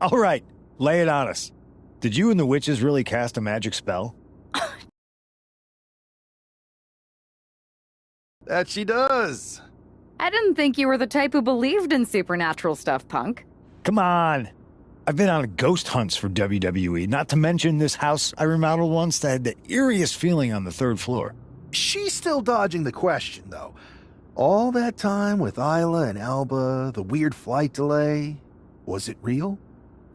All right, lay it on us. Did you and the witches really cast a magic spell? That she does. I didn't think you were the type who believed in supernatural stuff, punk. Come on. I've been on ghost hunts for WWE, not to mention this house I remodeled once that had the eeriest feeling on the 3rd floor. She's still dodging the question, though. All that time with Isla and Alba, the weird flight delay, was it real?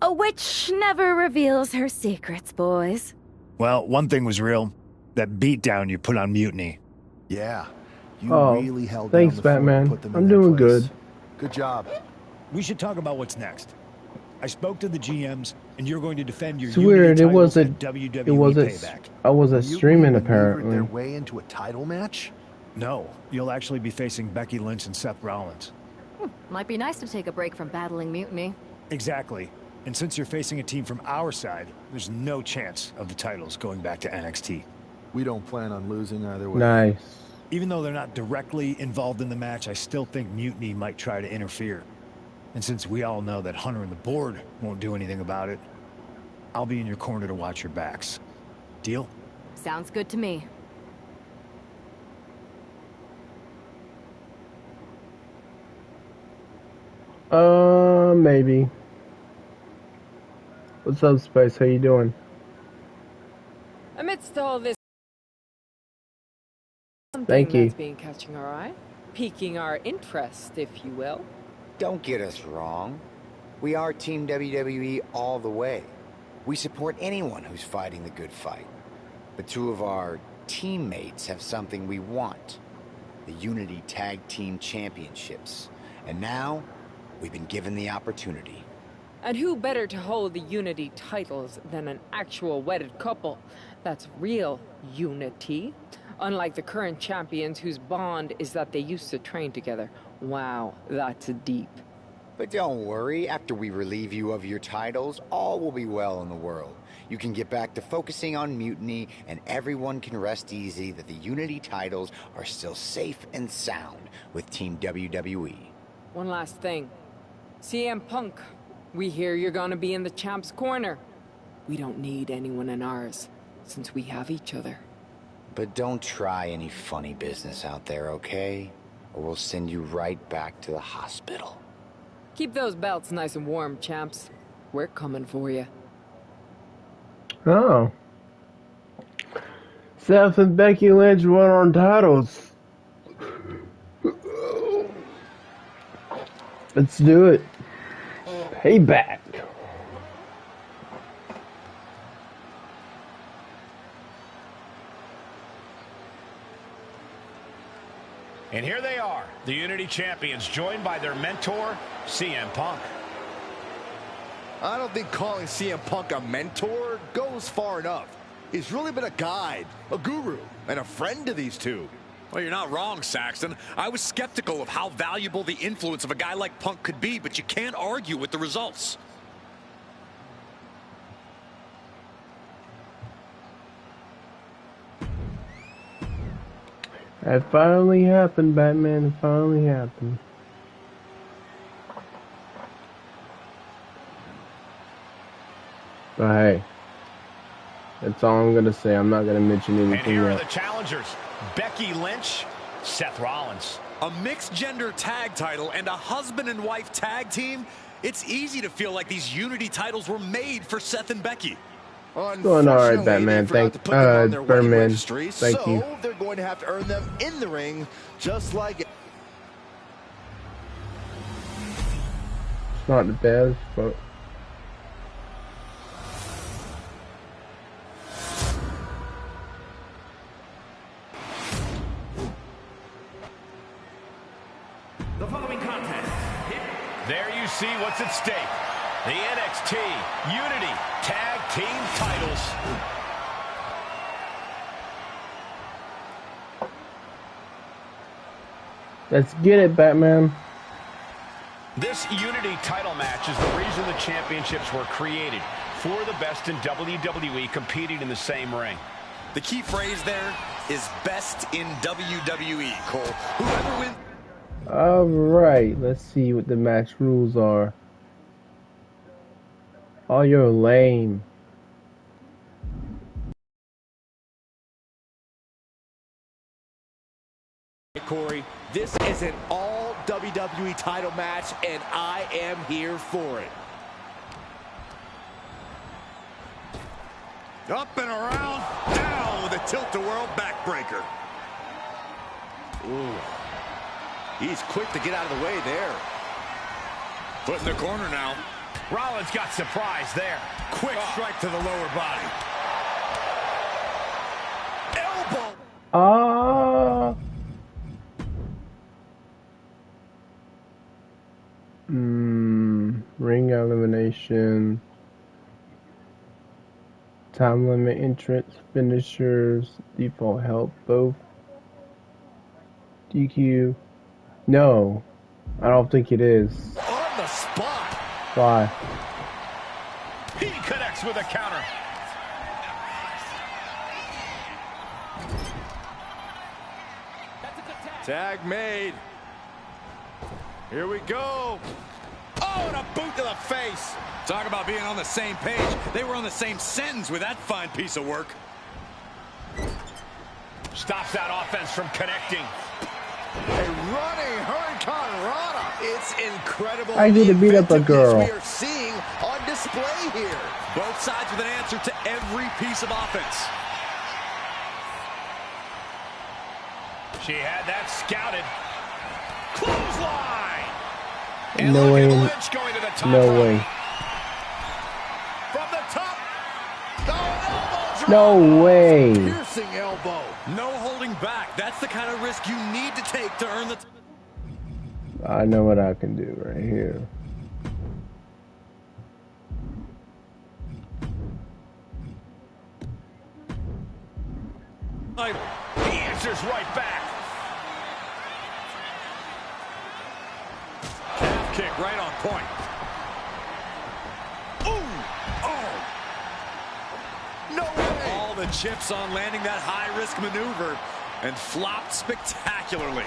A witch never reveals her secrets, boys. Well, one thing was real. That beatdown you put on Mutiny. Yeah. You really held thanks, down the fort Batman. and put them in I'm their doing place. good. Good job. We should talk about what's next. I spoke to the GMs, and you're going to defend your It's weird. It wasn't. WWE It wasn't. Payback. I wasn't streaming maneuvered apparently. their way into a title match? No, you'll actually be facing Becky Lynch and Seth Rollins. Might be nice to take a break from battling Mutiny. Exactly. And since you're facing a team from our side, there's no chance of the titles going back to NXT. We don't plan on losing either way. Nice. Even though they're not directly involved in the match, I still think Mutiny might try to interfere. And since we all know that Hunter and the board won't do anything about it, I'll be in your corner to watch your backs. Deal? Sounds good to me. Maybe. What's up, Spice? How you doing? Amidst all this, Thank you. that's been catching our eye, piquing our interest, if you will. Don't get us wrong. We are Team WWE all the way. We support anyone who's fighting the good fight. But 2 of our teammates have something we want. The Unity Tag Team Championships. And now, we've been given the opportunity. And who better to hold the Unity titles than an actual wedded couple? That's real unity. Unlike the current champions whose bond is that they used to train together. Wow, that's deep. But don't worry, after we relieve you of your titles, all will be well in the world. You can get back to focusing on Mutiny, and everyone can rest easy that the Unity titles are still safe and sound with Team WWE. One last thing. CM Punk, we hear you're gonna be in the champ's corner. We don't need anyone in ours, since we have each other. But don't try any funny business out there, okay? Or we'll send you right back to the hospital. Keep those belts nice and warm, champs. We're coming for you. Oh. Seth and Becky Lynch won on titles. Let's do it. Payback. And here they are, the Unity Champions, joined by their mentor, CM Punk. I don't think calling CM Punk a mentor goes far enough. He's really been a guide, a guru, and a friend to these 2. Well, you're not wrong, Saxton. I was skeptical of how valuable the influence of a guy like Punk could be, but you can't argue with the results. It finally happened, Batman. It finally happened. But hey, that's all I'm gonna say. I'm not gonna mention anything And here else. are the challengers, Becky Lynch, Seth Rollins. A mixed-gender tag title and a husband and wife tag team? It's easy to feel like these Unity titles were made for Seth and Becky. Doing all right, Batman. Thank Birdman. Thank Thank you. So they're going to have to earn them in the ring, just like it. It's not the best, but The following contest. There you see what's at stake. The NXT Unity Tag Team titles. let's get it, Batman. This Unity title match is the reason the championships were created. For the best in WWE competing in the same ring. The key phrase there is best in WWE, Cole. Whoever wins... Alright, let's see what the match rules are. Oh, you're lame. Corey, this is an all WWE title match, and I am here for it. Up and around, down with a tilt-a-whirl backbreaker. Ooh. He's quick to get out of the way there. Foot in the corner now. Rollins got surprised there. Quick strike to the lower body. Elbow. Ring elimination. Time limit entrance, finishers, default help, both. DQ. No, I don't think it is. On the spot. Why? He connects with a counter. Tag made. Here we go. Oh, and a boot to the face. Talk about being on the same page. They were on the same sentence with that fine piece of work. Stops that offense from connecting. A running Hurricane Rana. It's incredible. I need to beat up a girl. We are seeing on display here. Both sides with an answer to every piece of offense. She had that scouted. Clothesline. No way. Going to the top No rope. way. From the top. Oh, elbow drop. No way. Piercing elbow. No holding back. That's the kind of risk you need to take to earn the... I know what I can do right here. He answers right back. Calf kick right on point. Ooh! Oh! No way! All the chips on landing that high-risk maneuver and flopped spectacularly.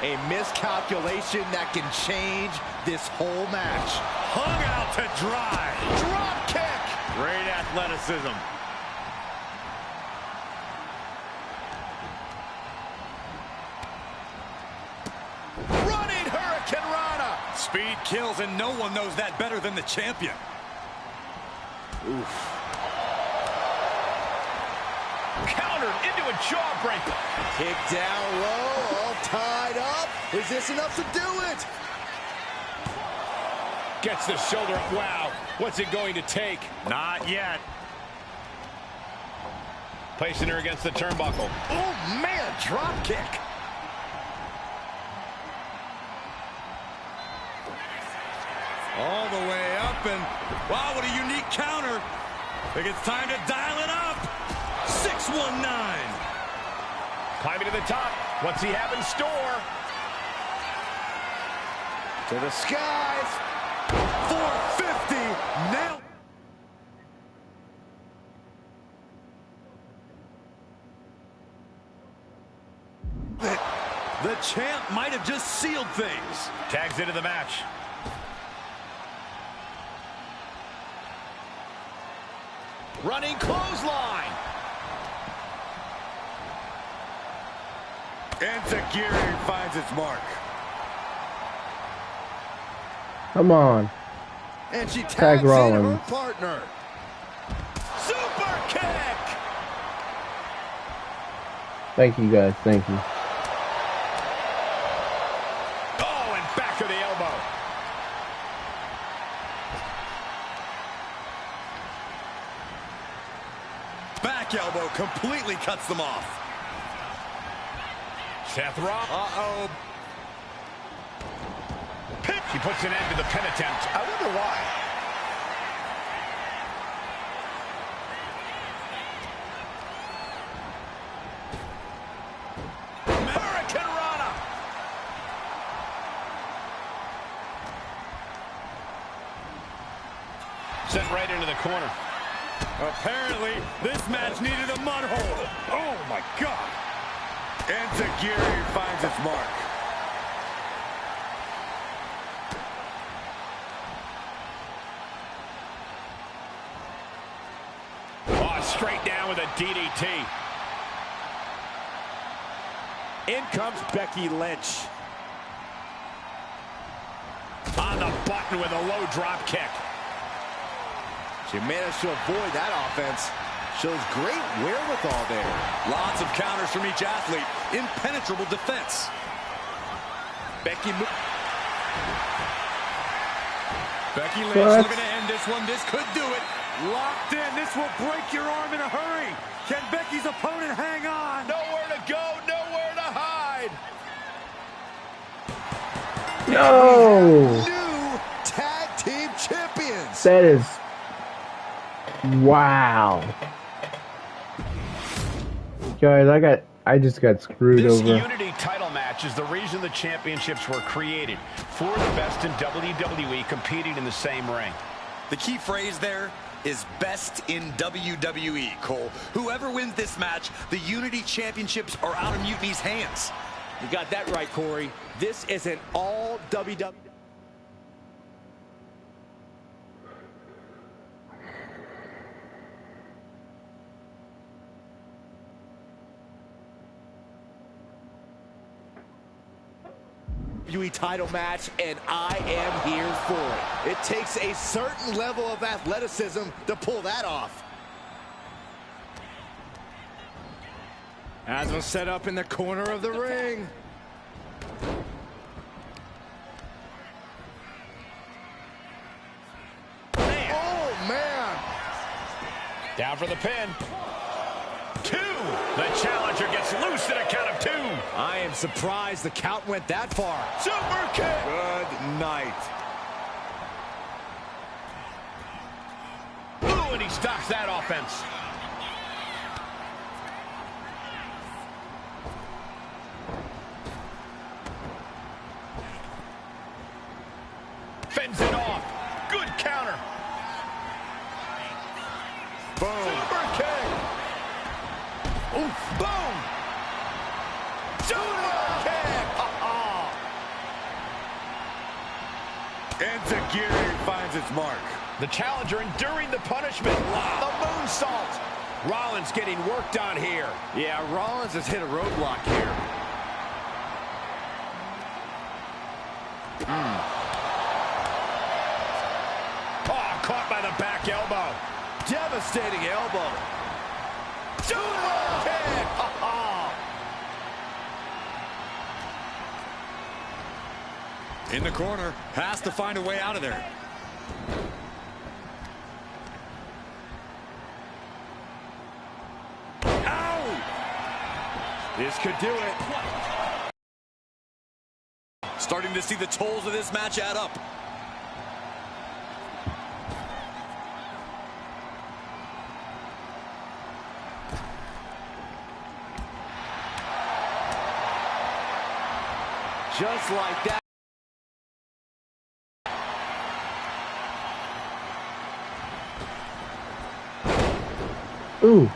A miscalculation that can change this whole match. Hung out to dry. Drop kick. Great athleticism. Running Hurricane Rana. Speed kills, and no one knows that better than the champion. Oof. Countered into a jawbreaker. Kick down low, all tied up. Is this enough to do it? Gets the shoulder up. Wow. What's it going to take? Not yet. Placing her against the turnbuckle. Oh, man, drop kick. All the way up, and wow, what a unique counter. I think it's time to dial it up. 619. Climbing to the top. What's he have in store? To the skies. 450. Now. The champ might have just sealed things. Tags into the match. Running clothesline. And Takiri finds its mark. Come on. And she Tag tags in her Rollins. partner. Super kick. Thank you guys. Thank you. Oh, and back to the elbow. Back elbow completely cuts them off. Seth Rollins. Uh-oh. She puts an end to the pin attempt. I wonder why. Hurricane Rana. Sent right into the corner. Apparently, this match needed a mud hole. Oh, my God. And Takiri finds its mark. straight down with a DDT. In comes Becky Lynch. On the button with a low drop kick. She managed to avoid that offense. Shows great wherewithal there. Lots of counters from each athlete. Impenetrable defense. Becky Lynch looking to end this one. This could do it. Locked in. This will break your arm in a hurry. Can Becky's opponent hang on? Nowhere to go, nowhere to hide. No! New tag team champions. That is... Wow. Guys, I just got screwed This over. Unity title match is the reason the championships were created. For the best in WWE competing in the same ring. The key phrase there is best in WWE, Cole. Whoever wins this match, the Unity Championships are out of Mutiny's hands. You got that right, Corey. This is an all WWE. Title match, and I am here for it. It takes a certain level of athleticism to pull that off. As was set up in the corner of the ring. Man. Oh, man. Down for the pin. 2. The challenger gets loose at a count of 2. I am surprised the count went that far. Super kick. Good night. Ooh, and he stops that offense. Fends it off. Good counter. Boom. Super kick. Oof. Boom. Super kick. Enziguri finds its mark. The challenger enduring the punishment. The moonsault. Rollins getting worked on here. Yeah, Rollins has hit a roadblock here. Oh, caught by the back elbow. Devastating elbow. Super kick. In the corner, has to find a way out of there. Ow! This could do it. Starting to see the tolls of this match add up. Just like that. Ooh.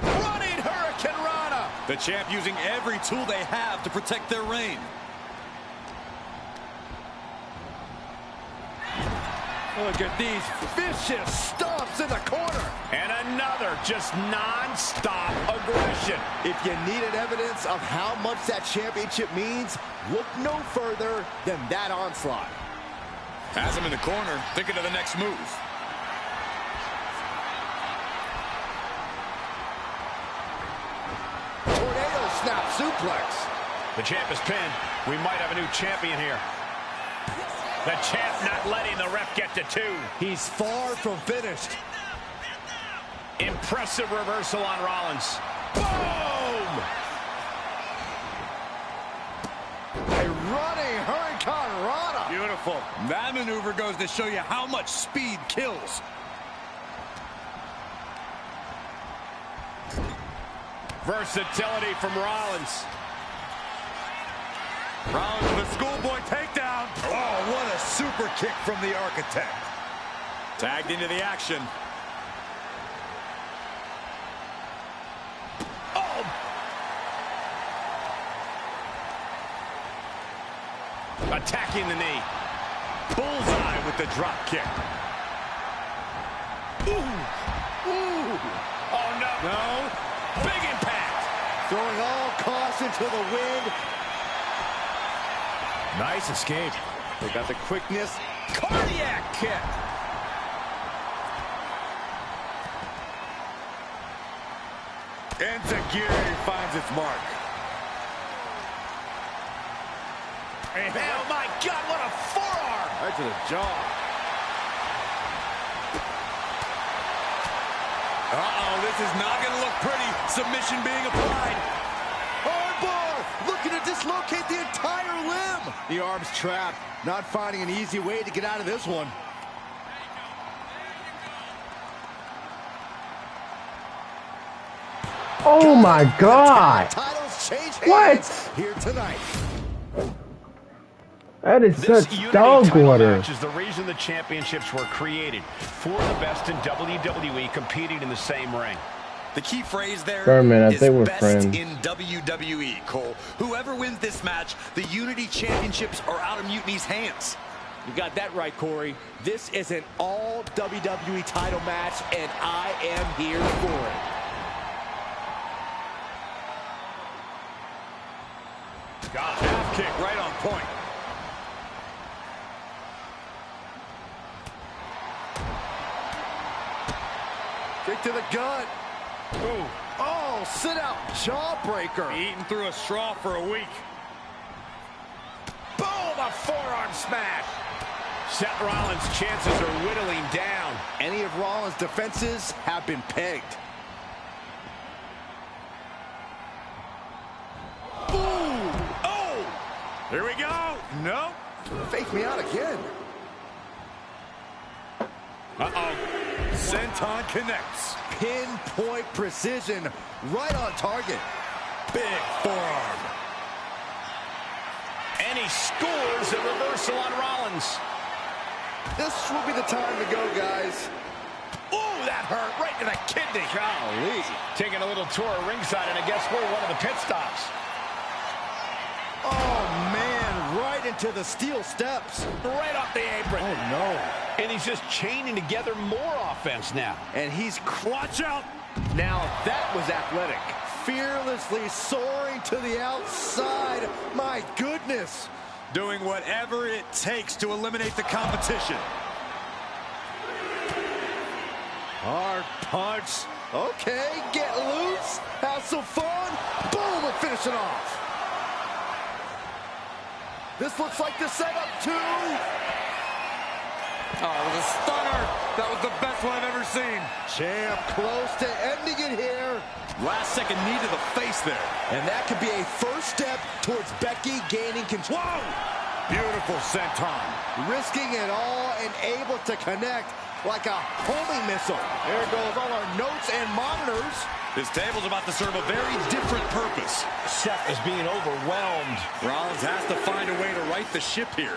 Running Hurricane Rana. The champ using every tool they have to protect their reign. Look at these vicious stomps in the corner. And another just non-stop aggression. If you needed evidence of how much that championship means, look no further than that onslaught. Has him in the corner, thinking of the next move. Tornado snap suplex. The champ is pinned. We might have a new champion here. The champ not letting the ref get to 2. He's far from finished. Impressive reversal on Rollins. Boom! A running Hurricane Rana. Beautiful. That maneuver goes to show you how much speed kills. Versatility from Rollins. Rollins with a schoolboy takedown. Oh, what a super kick from the architect. Tagged into the action. Attacking the knee. Bullseye with the drop kick. Ooh. Ooh. Oh, no. No. Big impact. Throwing all caution to the wind. Nice escape. They got the quickness. Cardiac kick. Enziguri finds its mark. And oh my God, what a forearm! Right to the jaw. Uh-oh, this is not going to look pretty. Submission being applied. Armbar! Looking to dislocate the entire limb. The arm's trapped. Not finding an easy way to get out of this one. Oh my God! Titles change What? hands here tonight. That is This such Unity dog title water. match is the reason the championships were created. For the best in WWE competing in the same ring. The key phrase there Thurman, I is think we're best friends. in WWE, Cole. Whoever wins this match, the Unity Championships are out of Mutiny's hands. You got that right, Corey. This is an all WWE title match, and I am here for it. Got a half kick right on point. Kick to the gut. Ooh. Oh, sit out jawbreaker. Eating through a straw for a week. Boom! A forearm smash. Seth Rollins' chances are whittling down. Any of Rollins' defenses have been pegged. Boom! Oh! Here we go. Nope. Fake me out again. Uh-oh. Senton connects. Pinpoint precision, right on target. Big forearm. And he scores a reversal on Rollins. This will be the time to go, guys. Ooh, that hurt right to the kidney. Golly. Taking a little tour of ringside, and I guess we're one of the pit stops. Oh, man, right into the steel steps. Right off the apron. Oh, no. And he's just chaining together more offense now. And he's Watch out. now that was athletic. Fearlessly soaring to the outside. My goodness. Doing whatever it takes to eliminate the competition. Hard punch. Okay, get loose. Have some fun. Boom, and finish it off. This looks like the setup, too. Oh, it was a stunner. That was the best one I've ever seen. Champ close to ending it here. Last second knee to the face there. And that could be a first step towards Becky gaining control. Whoa! Beautiful senton. Risking it all and able to connect like a homing missile. There goes all our notes and monitors. This table's about to serve a very different purpose. Seth is being overwhelmed. Rollins has to find a way to right the ship here.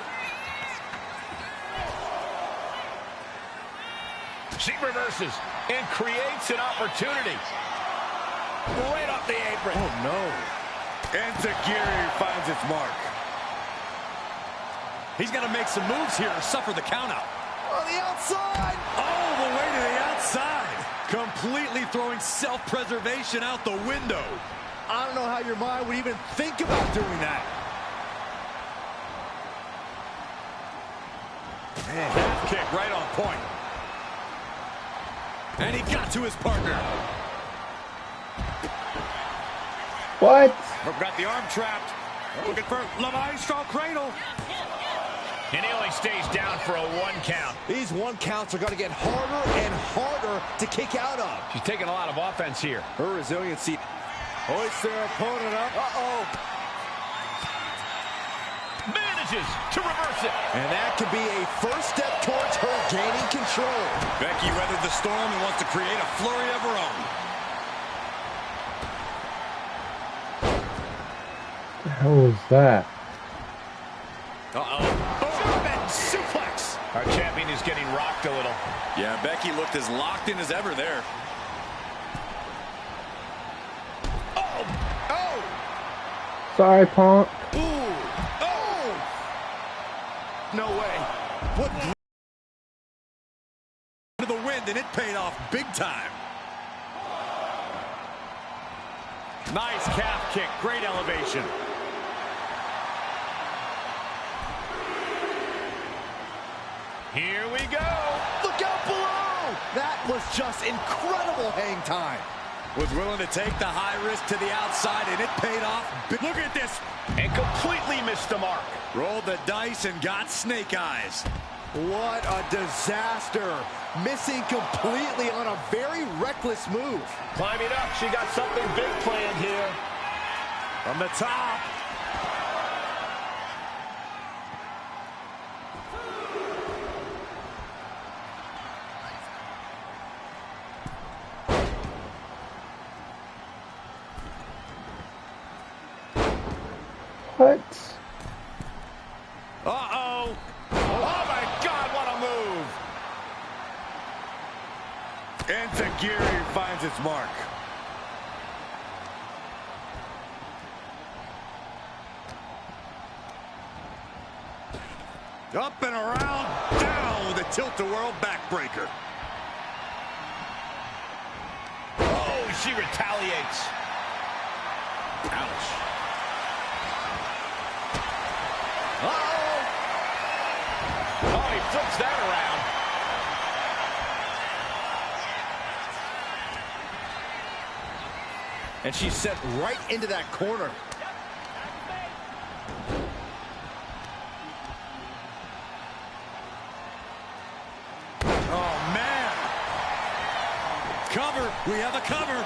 She reverses and creates an opportunity. Right off the apron. Oh, no. Enziguri finds its mark. He's got to make some moves here or suffer the countout. On the outside. All the way to the outside. Completely throwing self-preservation out the window. I don't know how your mind would even think about doing that. Man, half kick right on point. And he got to his partner. What? Got the arm trapped. Looking for Maestro cradle. And he only stays down for a 1 count. These 1 counts are going to get harder and harder to kick out of. She's taking a lot of offense here. Her resiliency. Hoist their opponent up. Uh-oh. Manages to reverse it. And that could be a first step towards her gaining control. Becky weathered the storm and wants to create a flurry of her own. What the hell was that? Uh-oh. German suplex. Our champion is getting rocked a little. Yeah, Becky looked as locked in as ever there. Oh! Sorry, Punk. Ooh! Oh! no way. What to the wind, and it paid off big time. Nice calf kick, great elevation. Here we go. Look out below! That was just incredible hang time. Was willing to take the high risk to the outside, and it paid off. Look at this. And completely missed the mark. Rolled the dice and got snake eyes. What a disaster. Missing completely on a very reckless move. Climbing up, she got something big planned here. From the top. What? Uh-oh. Oh, my God, what a move. And Tajiri finds its mark. Up and around, down with a tilt-a-whirl backbreaker. Oh, she retaliates. Ouch. Uh-oh. Oh, he flips that around. And she's set right into that corner. Oh, man. Cover. We have a cover.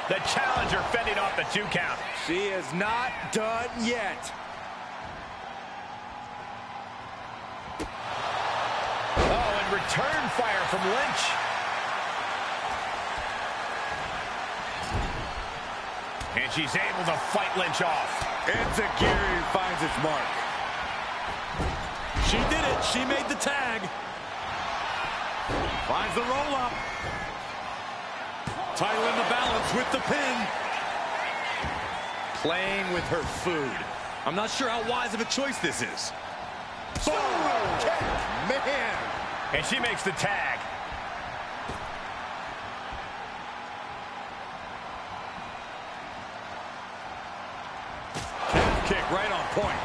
The challenger fending off the 2 count. She is not done yet. Oh, and return fire from Lynch. And she's able to fight Lynch off. And Tajiri finds its mark. She did it. She made the tag. Finds the roll-up. Title in the balance with the pin. Playing with her food. I'm not sure how wise of a choice this is. Man. And she makes the tag. Calf kick right on point.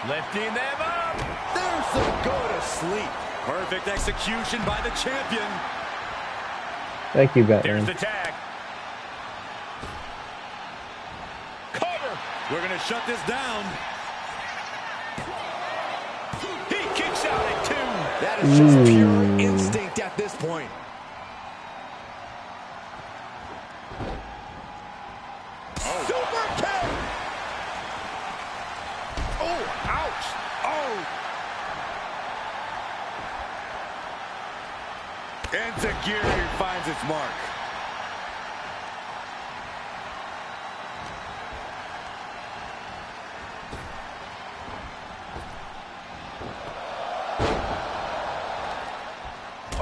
Lifting them up. There's some go to sleep. Perfect execution by the champion. Thank you, There's Batman. the tag. Cover. We're going to shut this down. He kicks out at 2. That is just pure instinct at this point. Super kick! Oh, ouch! Oh! And Tajiri finds its mark.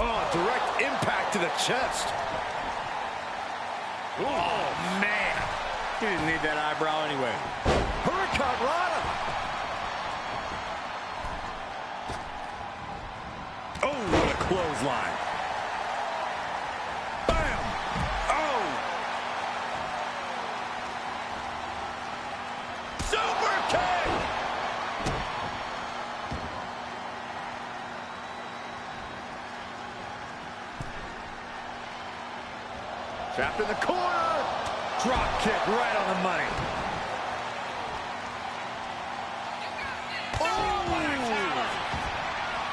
Oh, direct impact to the chest. Oh, man. He didn't need that eyebrow anyway. Hurricane Rana. Oh, what a clothesline. Bam! Oh! Super kick! Trapped in the corner. Drop kick right on the money.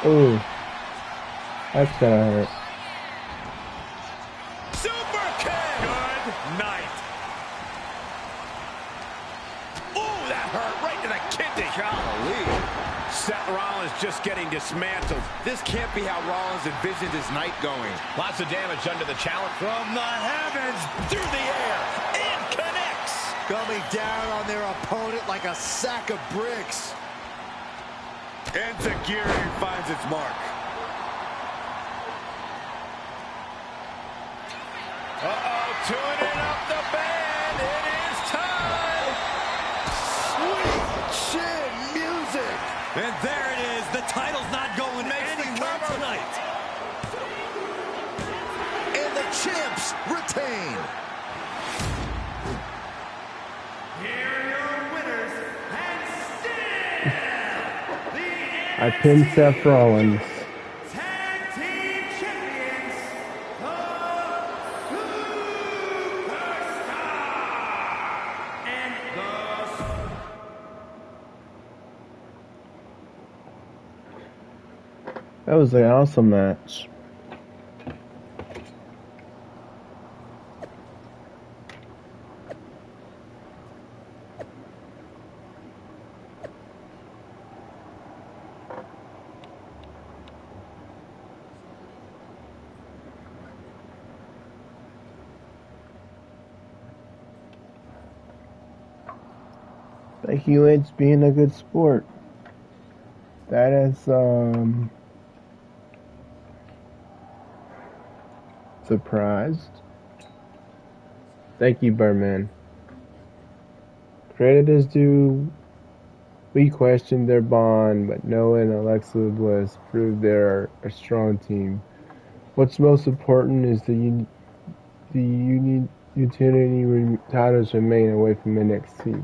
Ooh. That's gonna hurt. Super kick! Good night. Oh, that hurt right to the kidney. Golly. Seth Rollins just getting dismantled. This can't be how Rollins envisioned his night going. Lots of damage under the challenge. From the heavens, Through the air. And connects. Coming down on their opponent like a sack of bricks. and Tajiri finds its mark. Uh-oh, tuning it up the band. It is time. I pinned Seth Rollins. That was an awesome match. Becky Lynch being a good sport. That is surprised. Thank you, Birdman. Credit is due. We questioned their bond, but Noah and Alexa Bliss proved they're a strong team. What's most important is the utility titles remain away from NXT.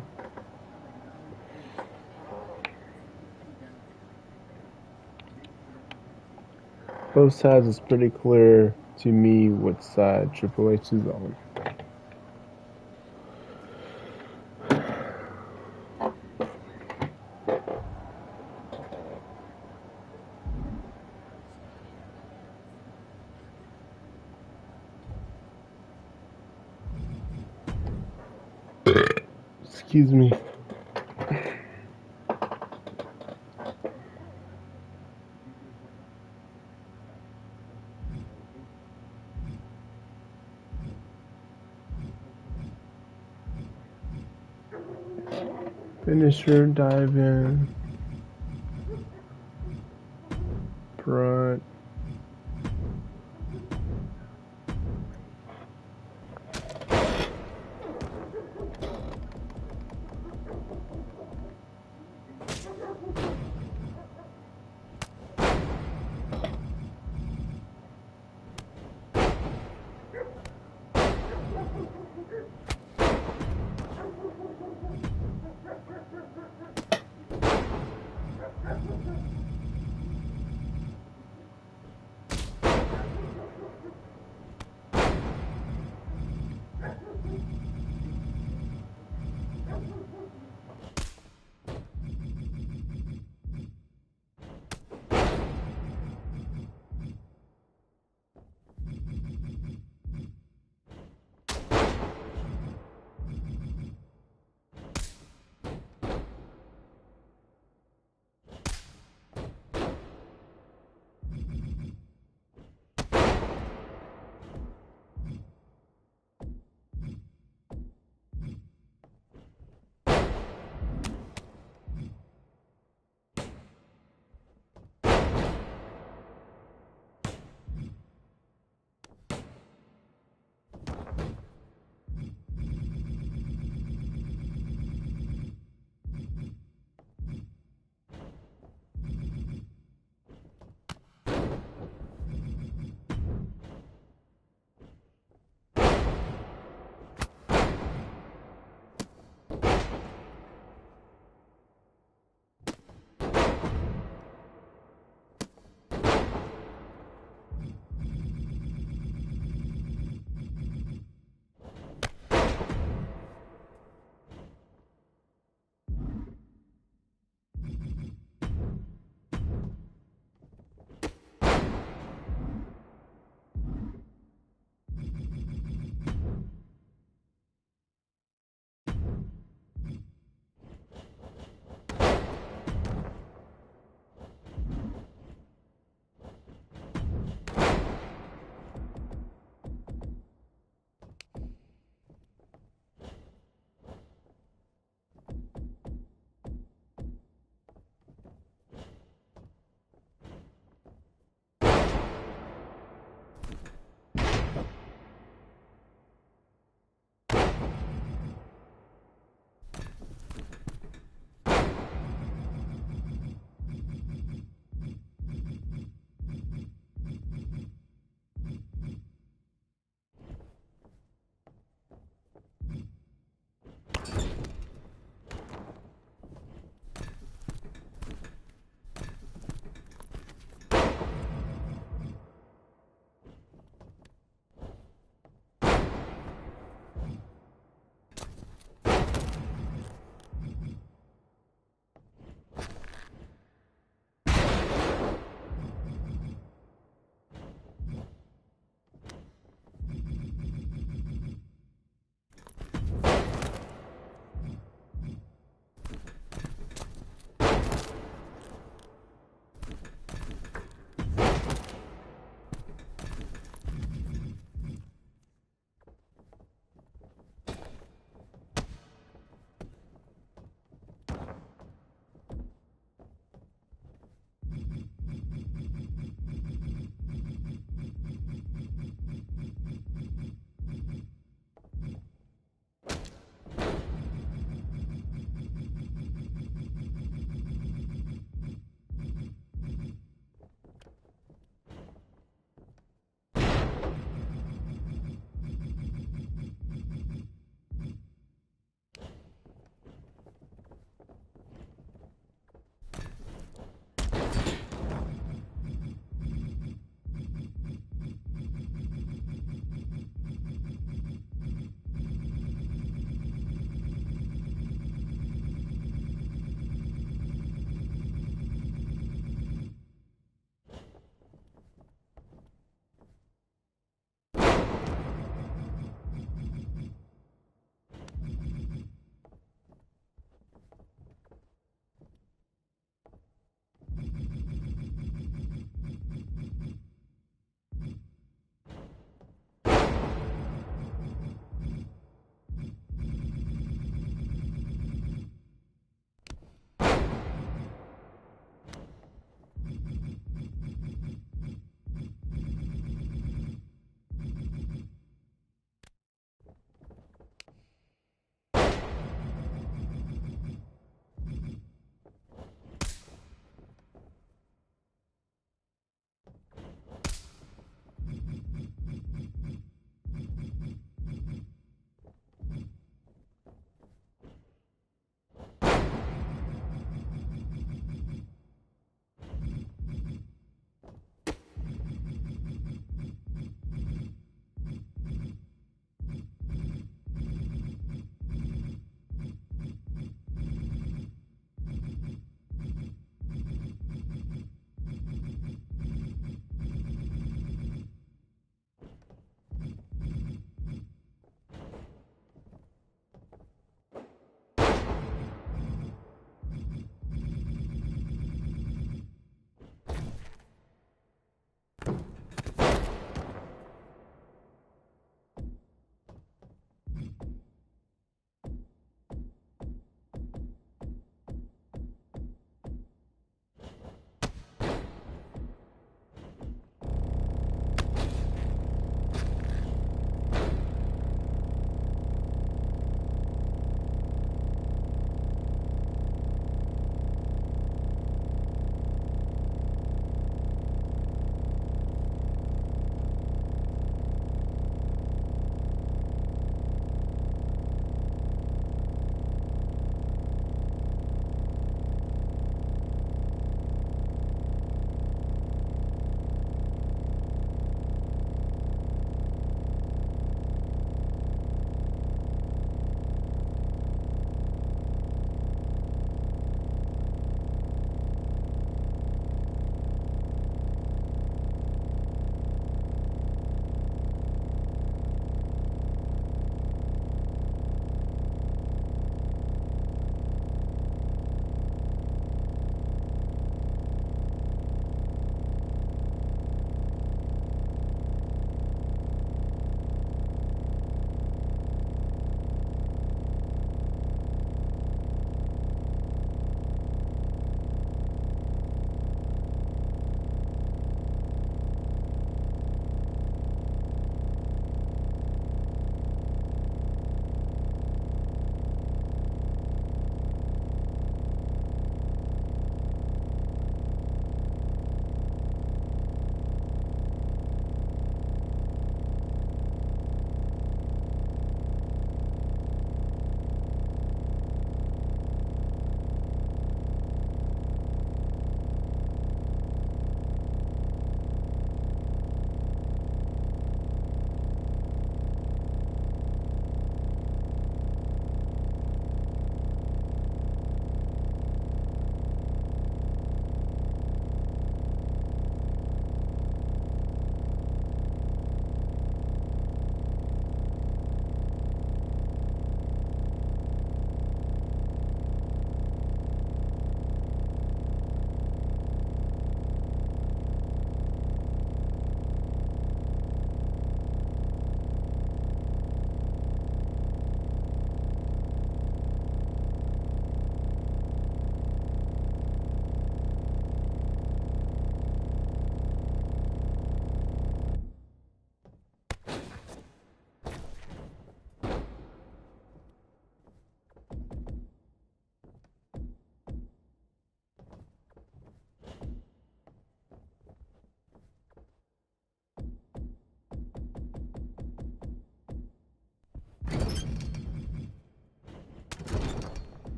Both sides, it's pretty clear to me what side Triple H is on. Excuse me. Finisher, dive in. Front.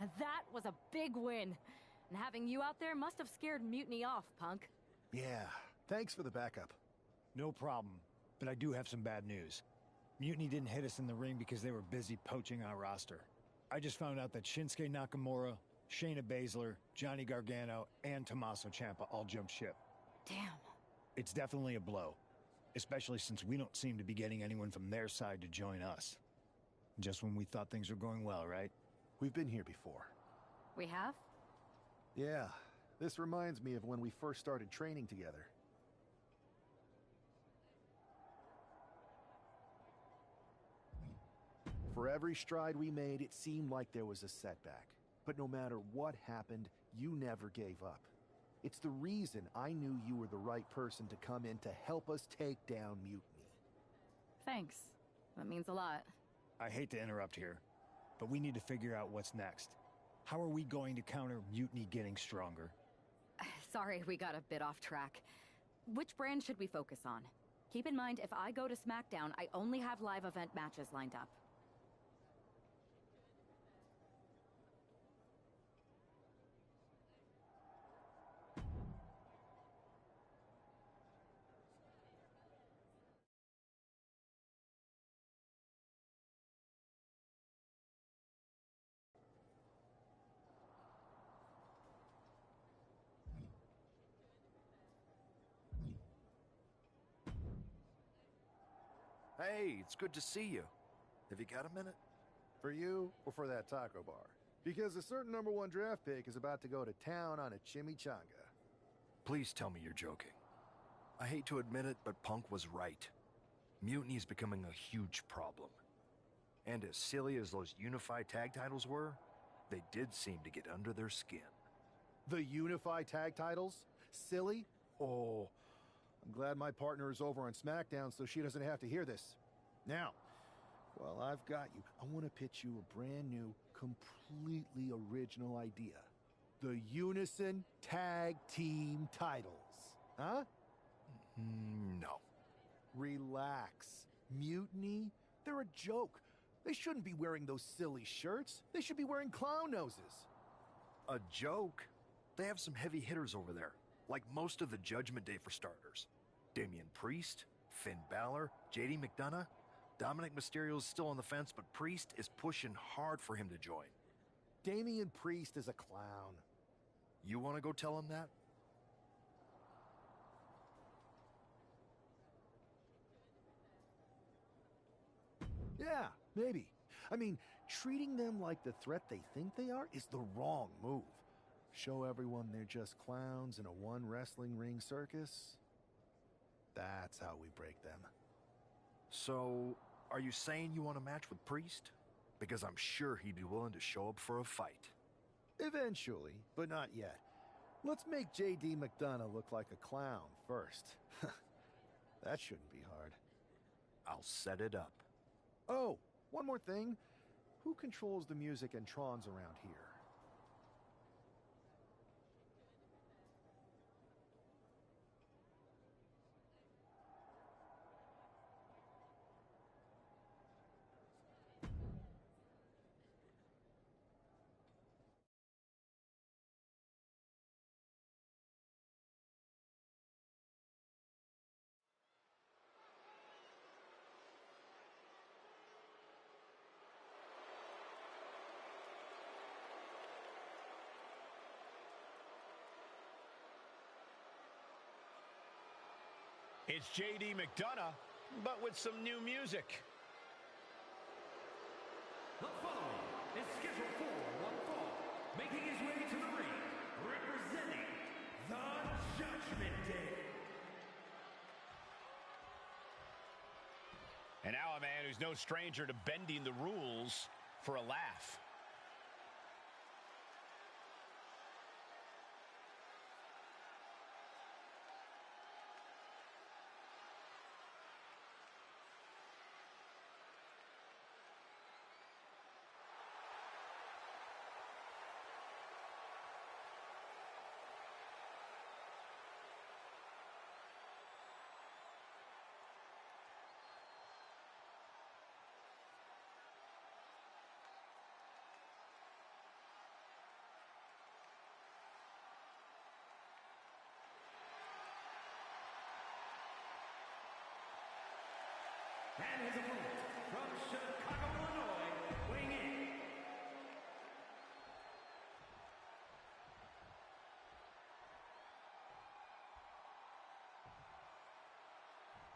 That was a big win. And having you out there must have scared Mutiny off, Punk. Yeah, thanks for the backup. No problem, but I do have some bad news. Mutiny didn't hit us in the ring because they were busy poaching our roster. I just found out that Shinsuke Nakamura, Shayna Baszler, Johnny Gargano, and Tommaso Ciampa all jumped ship. Damn. It's definitely a blow, especially since we don't seem to be getting anyone from their side to join us. Just when we thought things were going well, right? We've been here before. We have? Yeah, this reminds me of when we first started training together. For every stride we made, it seemed like there was a setback. But no matter what happened, you never gave up. It's the reason I knew you were the right person to come in to help us take down Mutiny. Thanks. That means a lot. I hate to interrupt here, but we need to figure out what's next. How are we going to counter Mutiny getting stronger? Sorry, we got a bit off track. Which brand should we focus on? Keep in mind, if I go to SmackDown, I only have live event matches lined up. Hey, it's good to see you. Have you got a minute? For you, or for that taco bar? Because a certain #1 draft pick is about to go to town on a chimichanga. Please tell me you're joking. I hate to admit it, but Punk was right. Mutiny is becoming a huge problem. And as silly as those unified tag titles were, they did seem to get under their skin. The unified tag titles? Silly? Oh, I'm glad my partner is over on SmackDown so she doesn't have to hear this. Now, while I've got you, I want to pitch you a brand new, completely original idea. The Unison Tag Team titles. Huh? No. Relax. Mutiny? They're a joke. They shouldn't be wearing those silly shirts. They should be wearing clown noses. A joke? They have some heavy hitters over there, like most of the Judgment Day for starters. Damian Priest, Finn Balor, JD McDonough. Dominic Mysterio's still on the fence, but Priest is pushing hard for him to join. Damian Priest is a clown. You want to go tell him that? Yeah, maybe. I mean, treating them like the threat they think they are is the wrong move. Show everyone they're just clowns in a one wrestling ring circus. That's how we break them. So, are you saying you want a match with Priest? Because I'm sure he'd be willing to show up for a fight. Eventually, but not yet. Let's make JD McDonough look like a clown first. That shouldn't be hard. I'll set it up. Oh, one more thing. Who controls the music and Trons around here? It's JD McDonough, but with some new music. The following is scheduled for one fall, making his way to the ring, representing the Judgment Day. And now a man who's no stranger to bending the rules for a laugh. And his opponent from Chicago, Illinois, weighing in.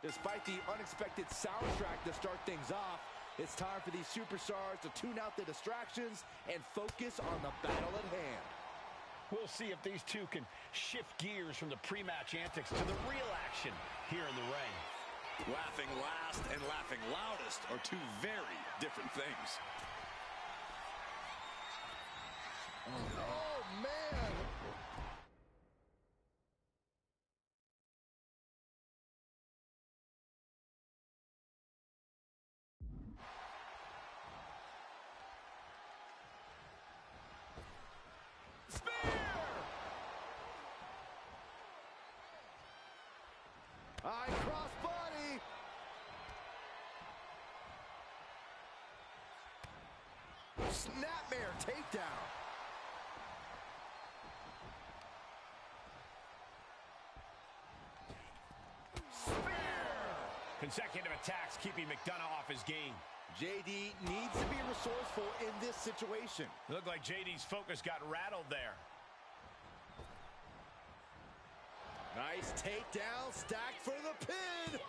Despite the unexpected soundtrack to start things off, it's time for these superstars to tune out the distractions and focus on the battle at hand. We'll see if these two can shift gears from the pre-match antics to the real action here in the ring. Laughing last and laughing loudest are two very different things. Oh, man. High cross body. Snapmare takedown. Spear. Consecutive attacks keeping McDonough off his game. JD needs to be resourceful in this situation. It looked like JD's focus got rattled there. Nice takedown, stacked for the pin.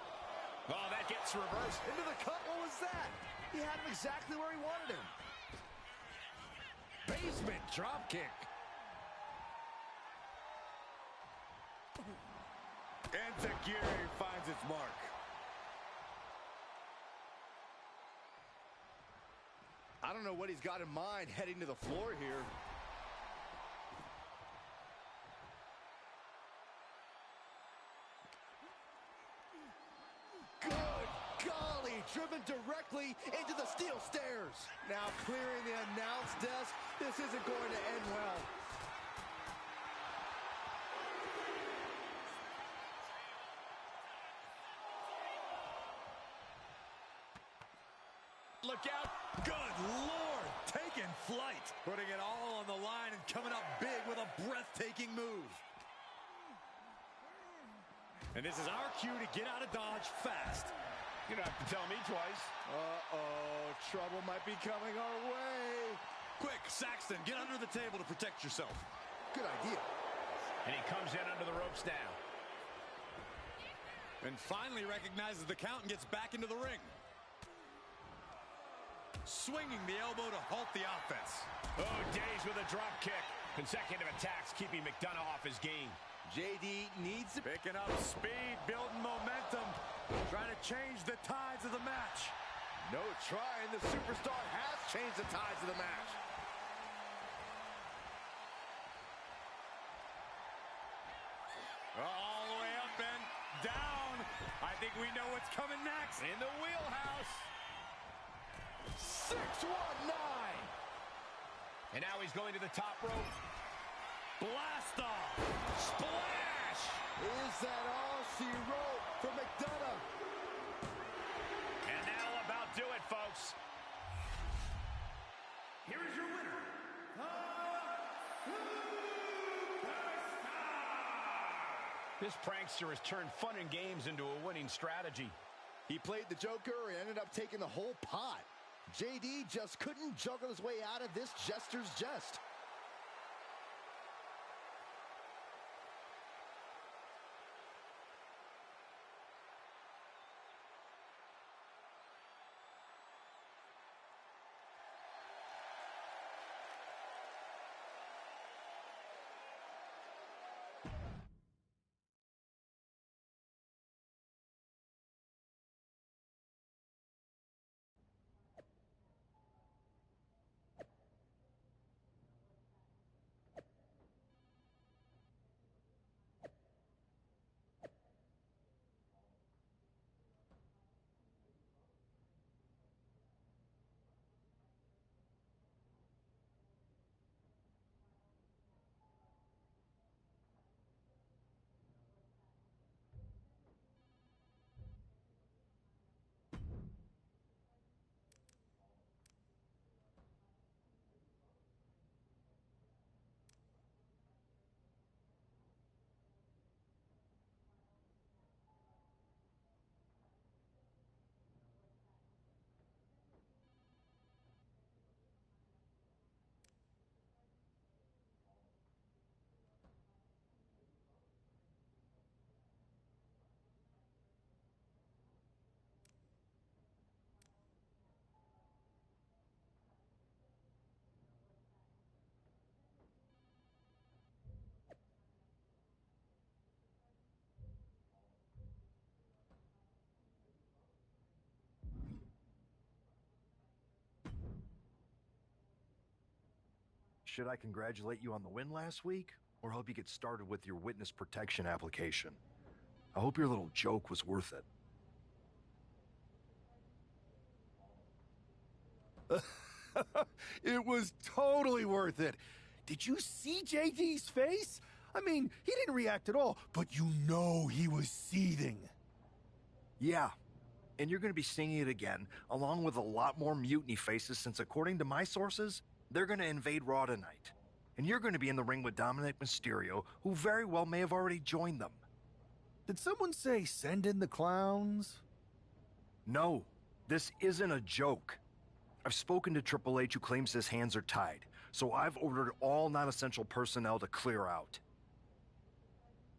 Oh, that gets reversed. Into the cut, what was that? He had him exactly where he wanted him. Basement drop kick. And Takiri finds its mark. I don't know what he's got in mind heading to the floor here. Good golly, driven directly into the steel stairs. Now clearing the announce desk. This isn't going to end well. Look out. Good Lord. Taking flight. Putting it all on the line and coming up big with a breathtaking move. And this is our cue to get out of Dodge fast. You don't have to tell me twice. Uh-oh, trouble might be coming our way. Quick, Saxton, get under the table to protect yourself. Good idea. And he comes in under the ropes now. And finally recognizes the count and gets back into the ring. Swinging the elbow to halt the offense. Oh, Days with a drop kick. Consecutive attacks keeping McDonough off his game. JD needs to... Picking up speed, building momentum. Trying to change the tides of the match. No trying. The superstar has changed the tides of the match. All the way up and down. I think we know what's coming next. In the wheelhouse. 619. And now he's going to the top rope. Blast off. Splash. Is that all she wrote for McDonough? And that'll about do it, folks. Here is your winner, This prankster has turned fun and games into a winning strategy. He played the Joker and ended up taking the whole pot. JD just couldn't juggle his way out of this jester's jest. Should I congratulate you on the win last week, or help you get started with your witness protection application? I hope your little joke was worth it. It was totally worth it. Did you see JD's face? I mean, he didn't react at all, but you know he was seething. Yeah, and you're going to be seeing it again, along with a lot more mutiny faces, since according to my sources, they're going to invade Raw tonight. And you're going to be in the ring with Dominic Mysterio, who very well may have already joined them. Did someone say send in the clowns? No, this isn't a joke. I've spoken to Triple H, who claims his hands are tied, so I've ordered all non-essential personnel to clear out.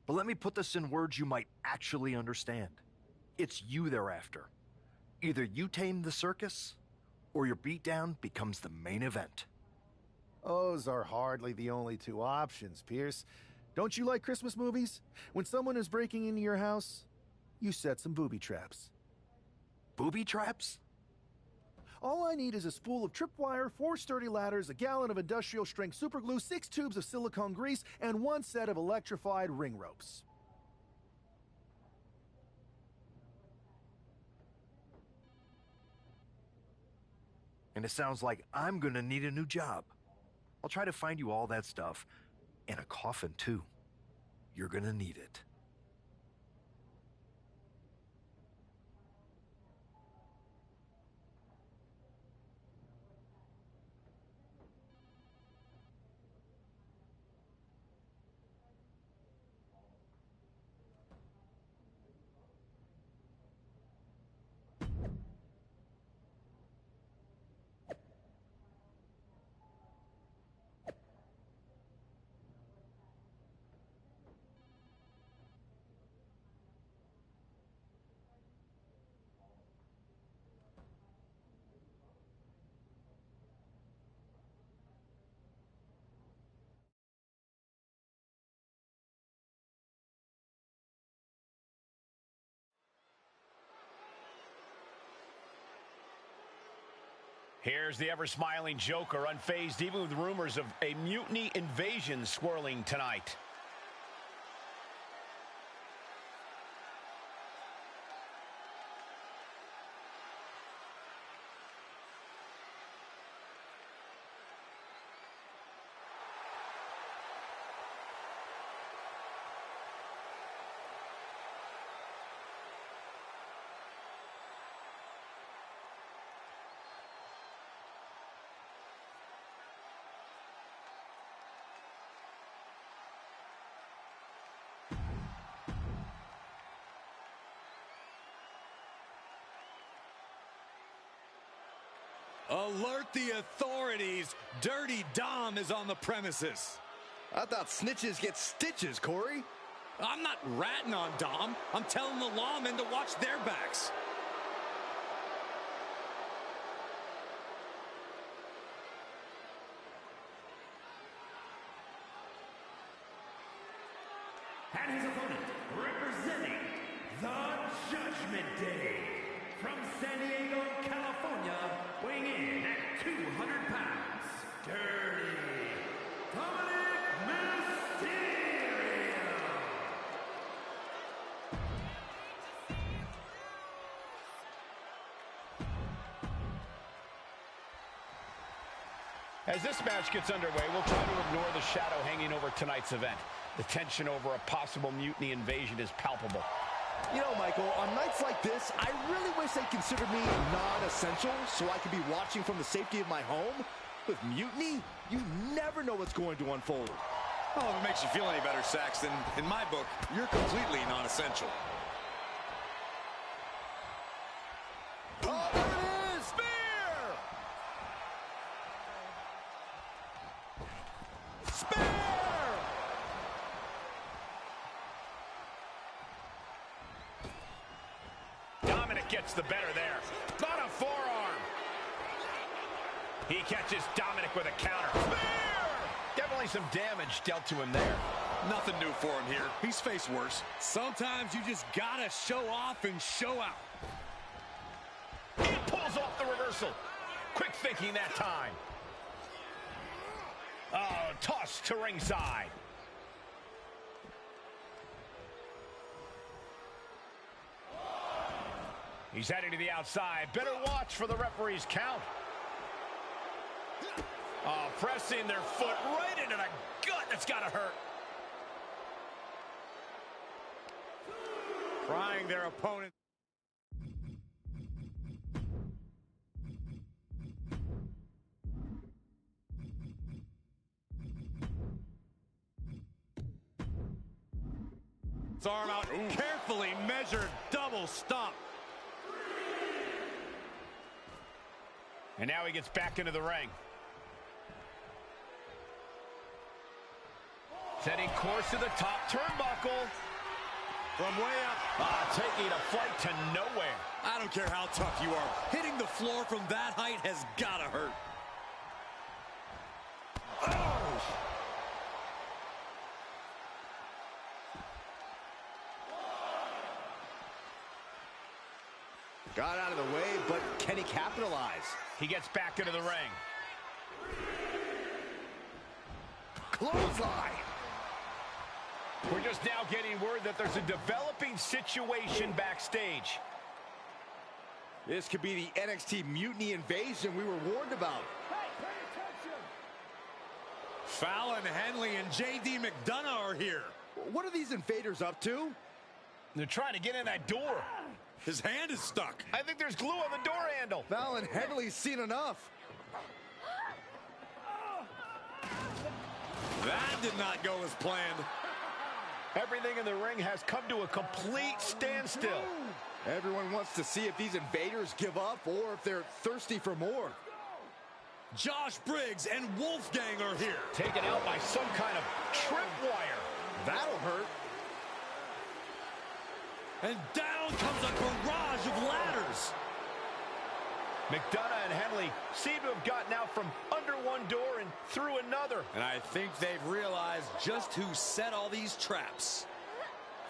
But let me put this in words you might actually understand. It's you they're after. Either you tame the circus, or your beatdown becomes the main event. Those are hardly the only two options, Pierce. Don't you like Christmas movies? When someone is breaking into your house, you set some booby traps. Booby traps? All I need is a spool of tripwire, 4 sturdy ladders, a gallon of industrial-strength superglue, 6 tubes of silicone grease, and 1 set of electrified ring ropes. And it sounds like I'm gonna need a new job. I'll try to find you all that stuff, and a coffin too. You're gonna need it. Here's the ever-smiling Joker, unfazed even with rumors of a mutiny invasion swirling tonight. Alert the authorities. Dirty Dom is on the premises. I thought snitches get stitches, Corey. I'm not ratting on Dom. I'm telling the lawmen to watch their backs. And his opponent, representing the Judgment Day, from San Diego, California, weighing in at 200 pounds, Dirty Dominic Mysterio. As this match gets underway, we'll try to ignore the shadow hanging over tonight's event. The tension over a possible mutiny invasion is palpable. You know, Michael, on nights like this, I really wish they considered me non-essential so I could be watching from the safety of my home. With mutiny, you never know what's going to unfold. Oh, if it makes you feel any better, Saxton, in my book, you're completely non-essential. Oh, there it is! Spear! Spear! Dominic gets the better there. Not a forearm. He catches Dominic with a counter. Spear! Definitely some damage dealt to him there. Nothing new for him here. He's faced worse. Sometimes you just gotta show off and show out. He pulls off the reversal. Quick thinking that time. Oh, tossed to ringside. He's heading to the outside. Better watch for the referee's count. Oh, pressing their foot right into the gut. That's got to hurt. Prying their opponent. Arm out. Ooh. Carefully measured double stomp. And now he gets back into the ring. Setting course to the top turnbuckle. From way up. Taking a flight to nowhere. I don't care how tough you are. Hitting the floor from that height has got to hurt. Oh! Got out of the way, but can he capitalize? He gets back into the ring. Clothesline. We're just now getting word that there's a developing situation backstage. This could be the NXT Mutiny invasion we were warned about. Hey, pay attention! Fallon, Henley, and J.D. McDonough are here. What are these invaders up to? They're trying to get in that door. His hand is stuck. I think there's glue on the door handle. Fallon Henley's seen enough. That did not go as planned. Everything in the ring has come to a complete standstill. Everyone wants to see if these invaders give up or if they're thirsty for more. Josh Briggs and Wolfgang are here. Taken out by some kind of tripwire. That'll hurt. And down comes a barrage of ladders. McDonough and Henley seem to have gotten out from under one door and through another. And I think they've realized just who set all these traps.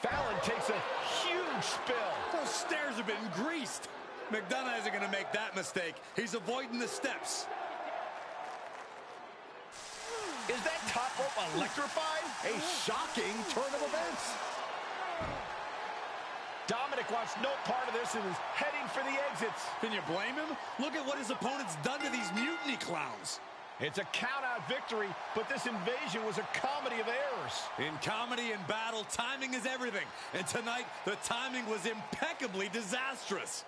Fallon takes a huge spill. Those stairs have been greased. McDonough isn't going to make that mistake. He's avoiding the steps. Is that top rope electrified? A shocking turn of events. Dominic wants no part of this and is heading for the exits. Can you blame him? Look at what his opponent's done to these mutiny clowns. It's a count-out victory, but this invasion was a comedy of errors. In comedy and battle, timing is everything. And tonight, the timing was impeccably disastrous.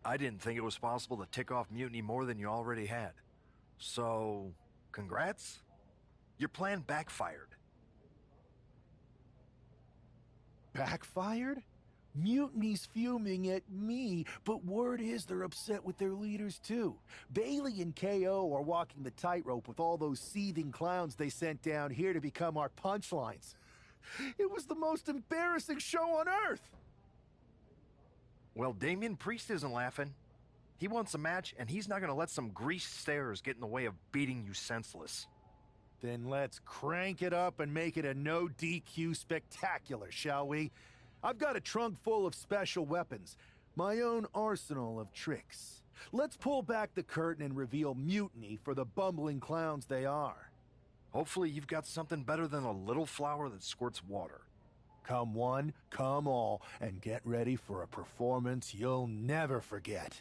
I didn't think it was possible to tick off Mutiny more than you already had. So, congrats? Your plan backfired. Backfired? Mutiny's fuming at me, but word is they're upset with their leaders too. Bailey and KO are walking the tightrope with all those seething clowns they sent down here to become our punchlines. It was the most embarrassing show on earth! Well, Damian Priest isn't laughing. He wants a match, and he's not going to let some greased stairs get in the way of beating you senseless. Then let's crank it up and make it a no DQ spectacular, shall we? I've got a trunk full of special weapons, my own arsenal of tricks. Let's pull back the curtain and reveal Mutiny for the bumbling clowns they are. Hopefully you've got something better than a little flower that squirts water. Come one, come all, and get ready for a performance you'll never forget.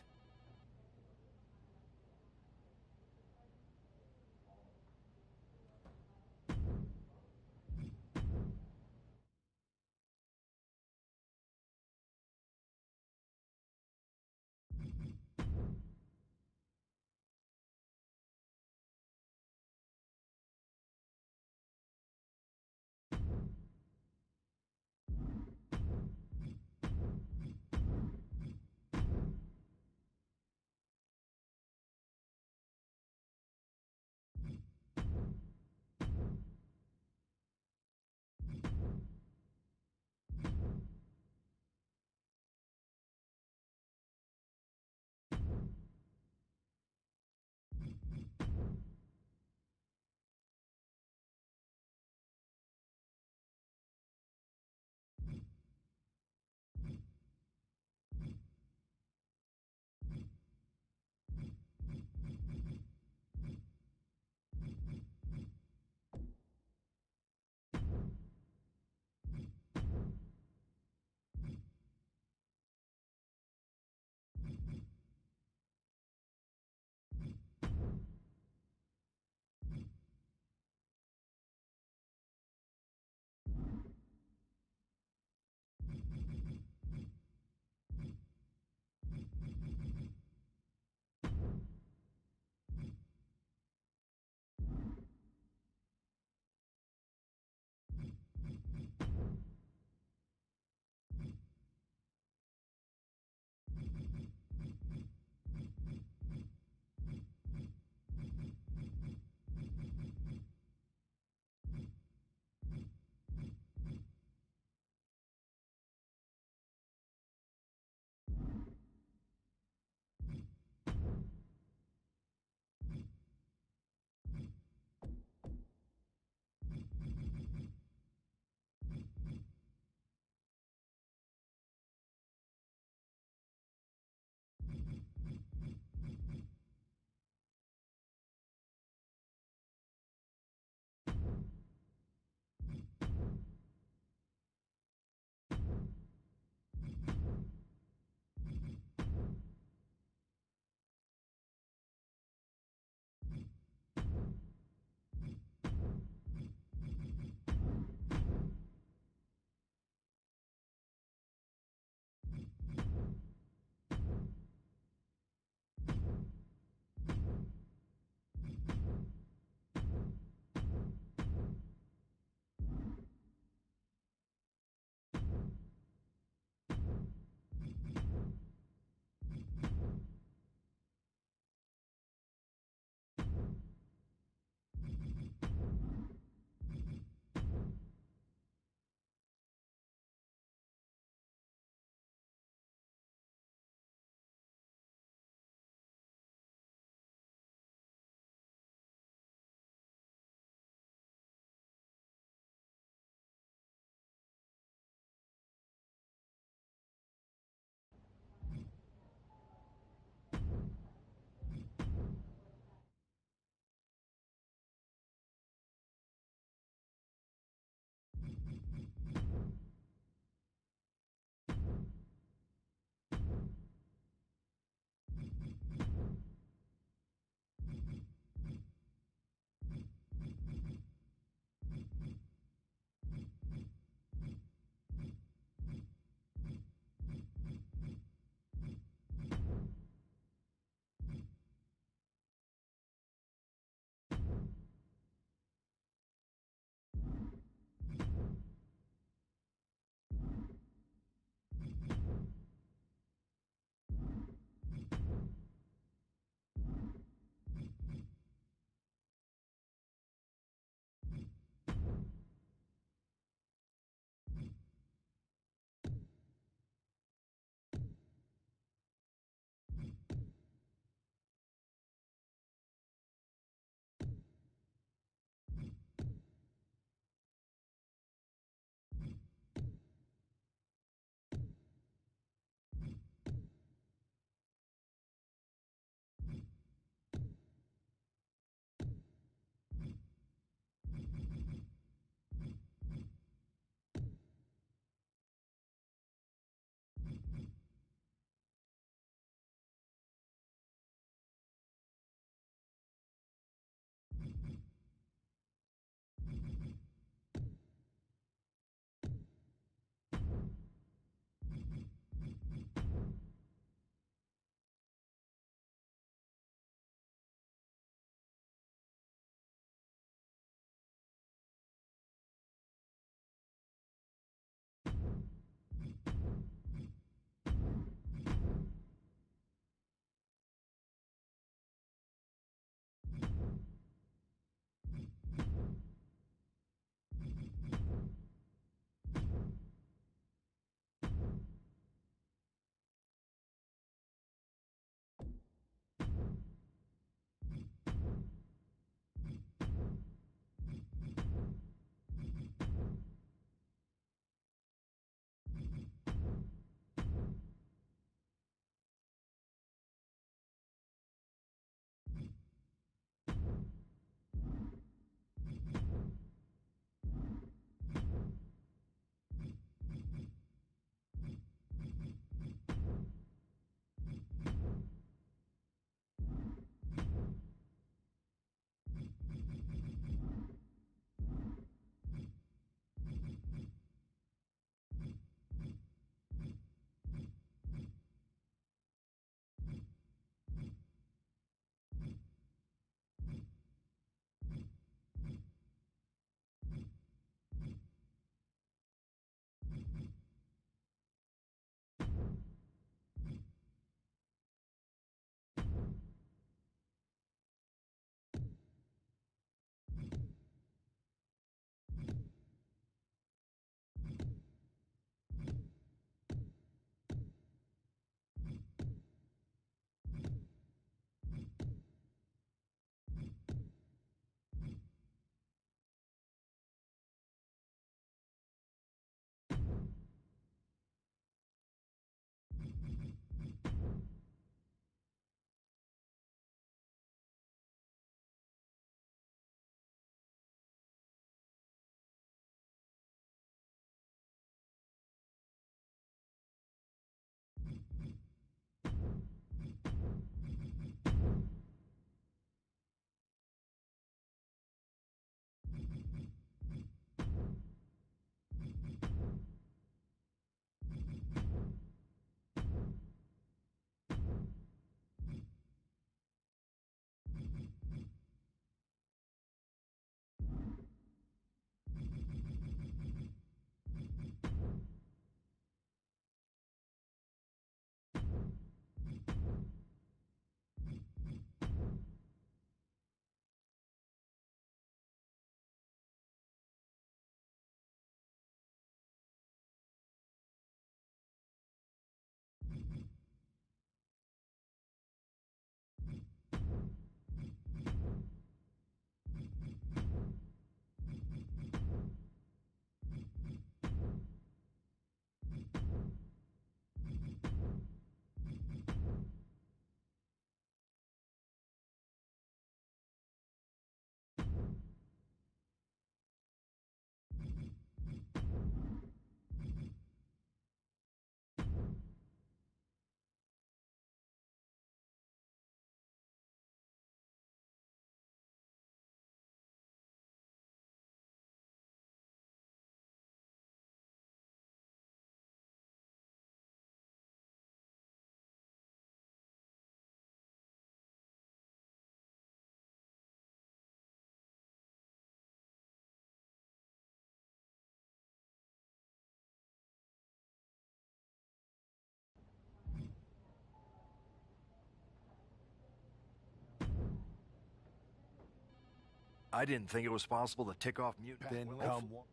I didn't think it was possible to tick off Mutant. Then come one.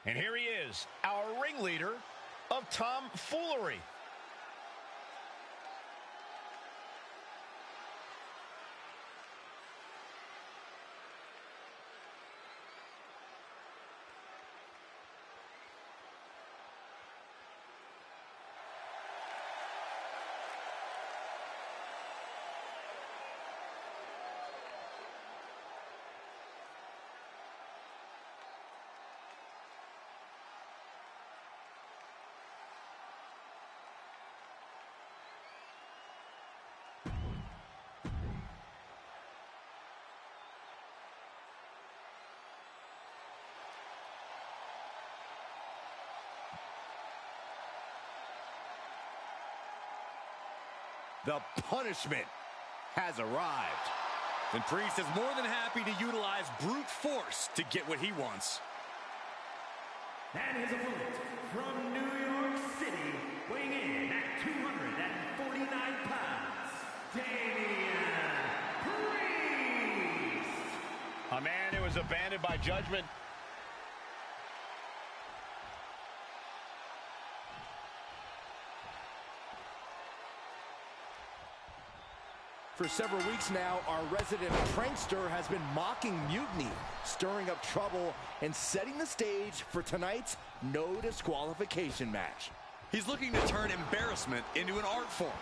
And here he is, our ringleader of tomfoolery. The punishment has arrived. And Priest is more than happy to utilize brute force to get what he wants. And his opponent from New York City, weighing in at 249 pounds, Damian Priest. A man who was abandoned by judgment. For several weeks now, our resident prankster has been mocking Mutiny, stirring up trouble, and setting the stage for tonight's no disqualification match. He's looking to turn embarrassment into an art form.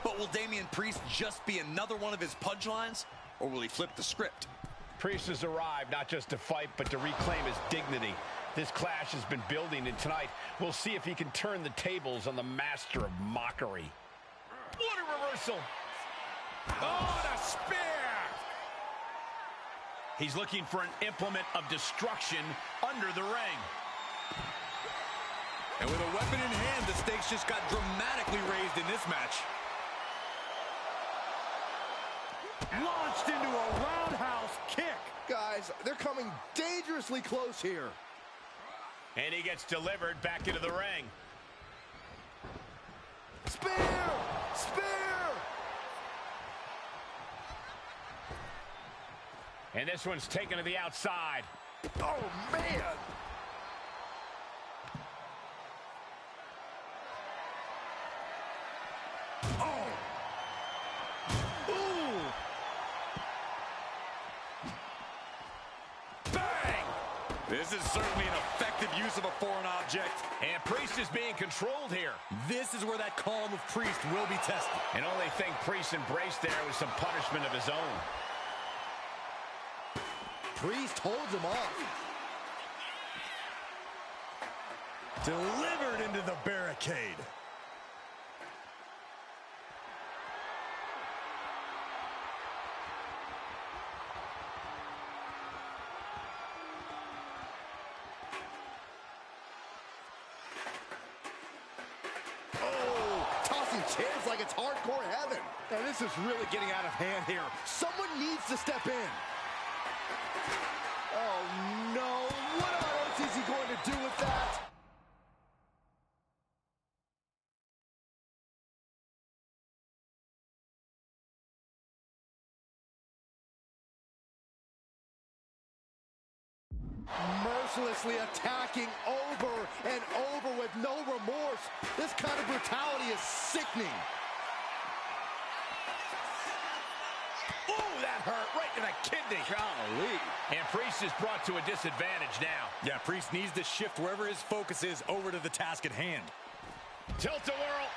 But will Damian Priest just be another one of his punchlines? Or will he flip the script? Priest has arrived not just to fight, but to reclaim his dignity. This clash has been building, and tonight we'll see if he can turn the tables on the master of mockery. What a reversal! Oh, and a spear! He's looking for an implement of destruction under the ring. And with a weapon in hand, the stakes just got dramatically raised in this match. Launched into a roundhouse kick. Guys, they're coming dangerously close here. And he gets delivered back into the ring. Spear! Spear! And this one's taken to the outside. Oh, man! Oh! Ooh! Bang! This is certainly an effective use of a foreign object. And Priest is being controlled here. This is where that calm of Priest will be tested. And only thing Priest embraced there was some punishment of his own. Priest holds him off. Delivered into the barricade. Oh, tossing chairs like it's hardcore heaven. And this is really getting out of hand here. Someone needs to step in. Oh, no. What on earth is he going to do with that? Mercilessly attacking over and over with no remorse. This kind of brutality is sickening. Ooh, that hurt right in the kidney. Golly. And Priest is brought to a disadvantage now. Yeah, Priest needs to shift wherever his focus is over to the task at hand. Tilt-a-whirl.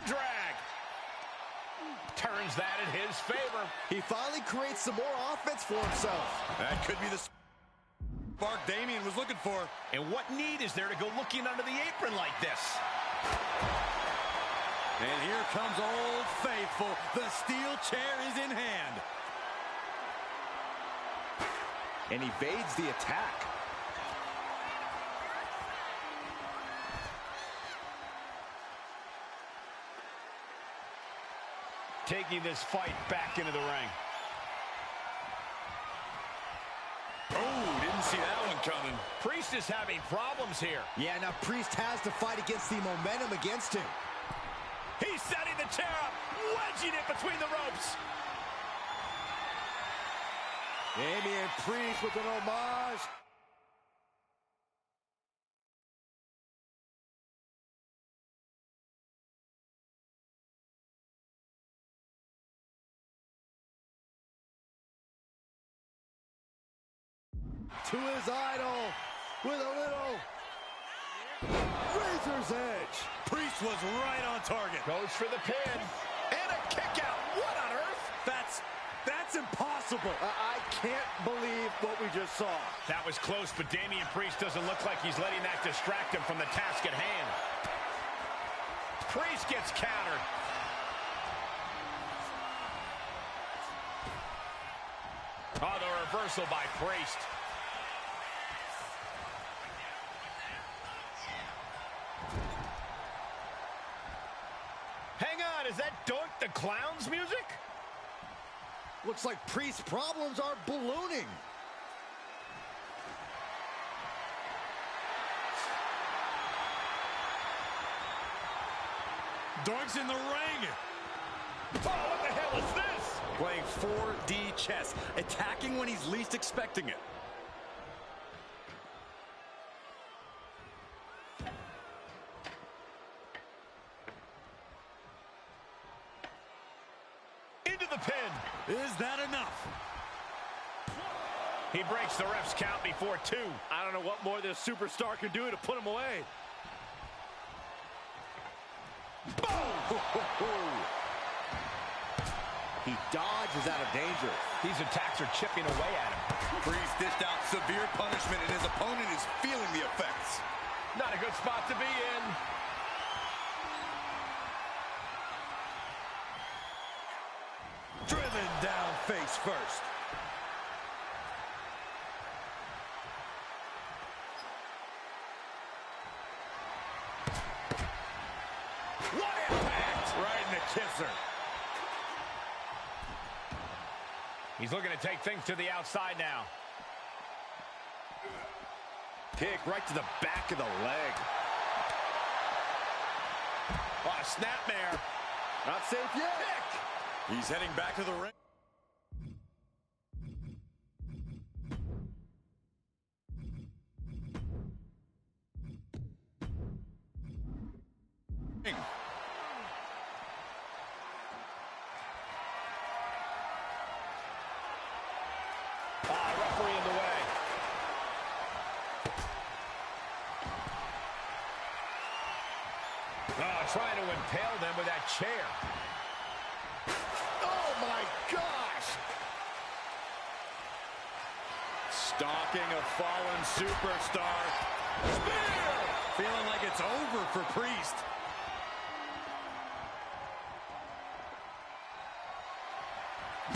drag. Turns that in his favor. He finally creates some more offense for himself. That could be the spark Damian was looking for. And what need is there to go looking under the apron like this? And here comes Old Faithful. The steel chair is in hand. And evades the attack. Taking this fight back into the ring. Oh, didn't see that one coming. Priest is having problems here. Yeah, now Priest has to fight against the momentum against him. He's setting the chair up, wedging it between the ropes. Damian Priest with an homage. To his idol with a little razor's edge. Priest was right on target. Goes for the pin. And a kick out. What on earth? That's impossible. I can't believe what we just saw. That was close, but Damian Priest doesn't look like he's letting that distract him from the task at hand. Priest gets countered. Oh, the reversal by Priest. Hang on, is that Doink the Clown's music? Looks like Priest's problems are ballooning. Doink's in the ring. Oh, what the hell is this? Playing 4D chess, attacking when he's least expecting it. Into the pin. Is that enough? He breaks the ref's count before 2. I don't know what more this superstar can do to put him away. Boom! He dodges out of danger. These attacks are chipping away at him. Priest dished out severe punishment, and his opponent is feeling the effects. Not a good spot to be in. Driven down face first. What impact! Right in the kisser. He's looking to take things to the outside now. Kick right to the back of the leg. Oh, a snapmare. Not safe yet. Kick. He's heading back to the ring. Referee in the way. Trying to impale them with that chair. Oh my gosh! Stalking a fallen superstar. Spear! Feeling like it's over for Priest.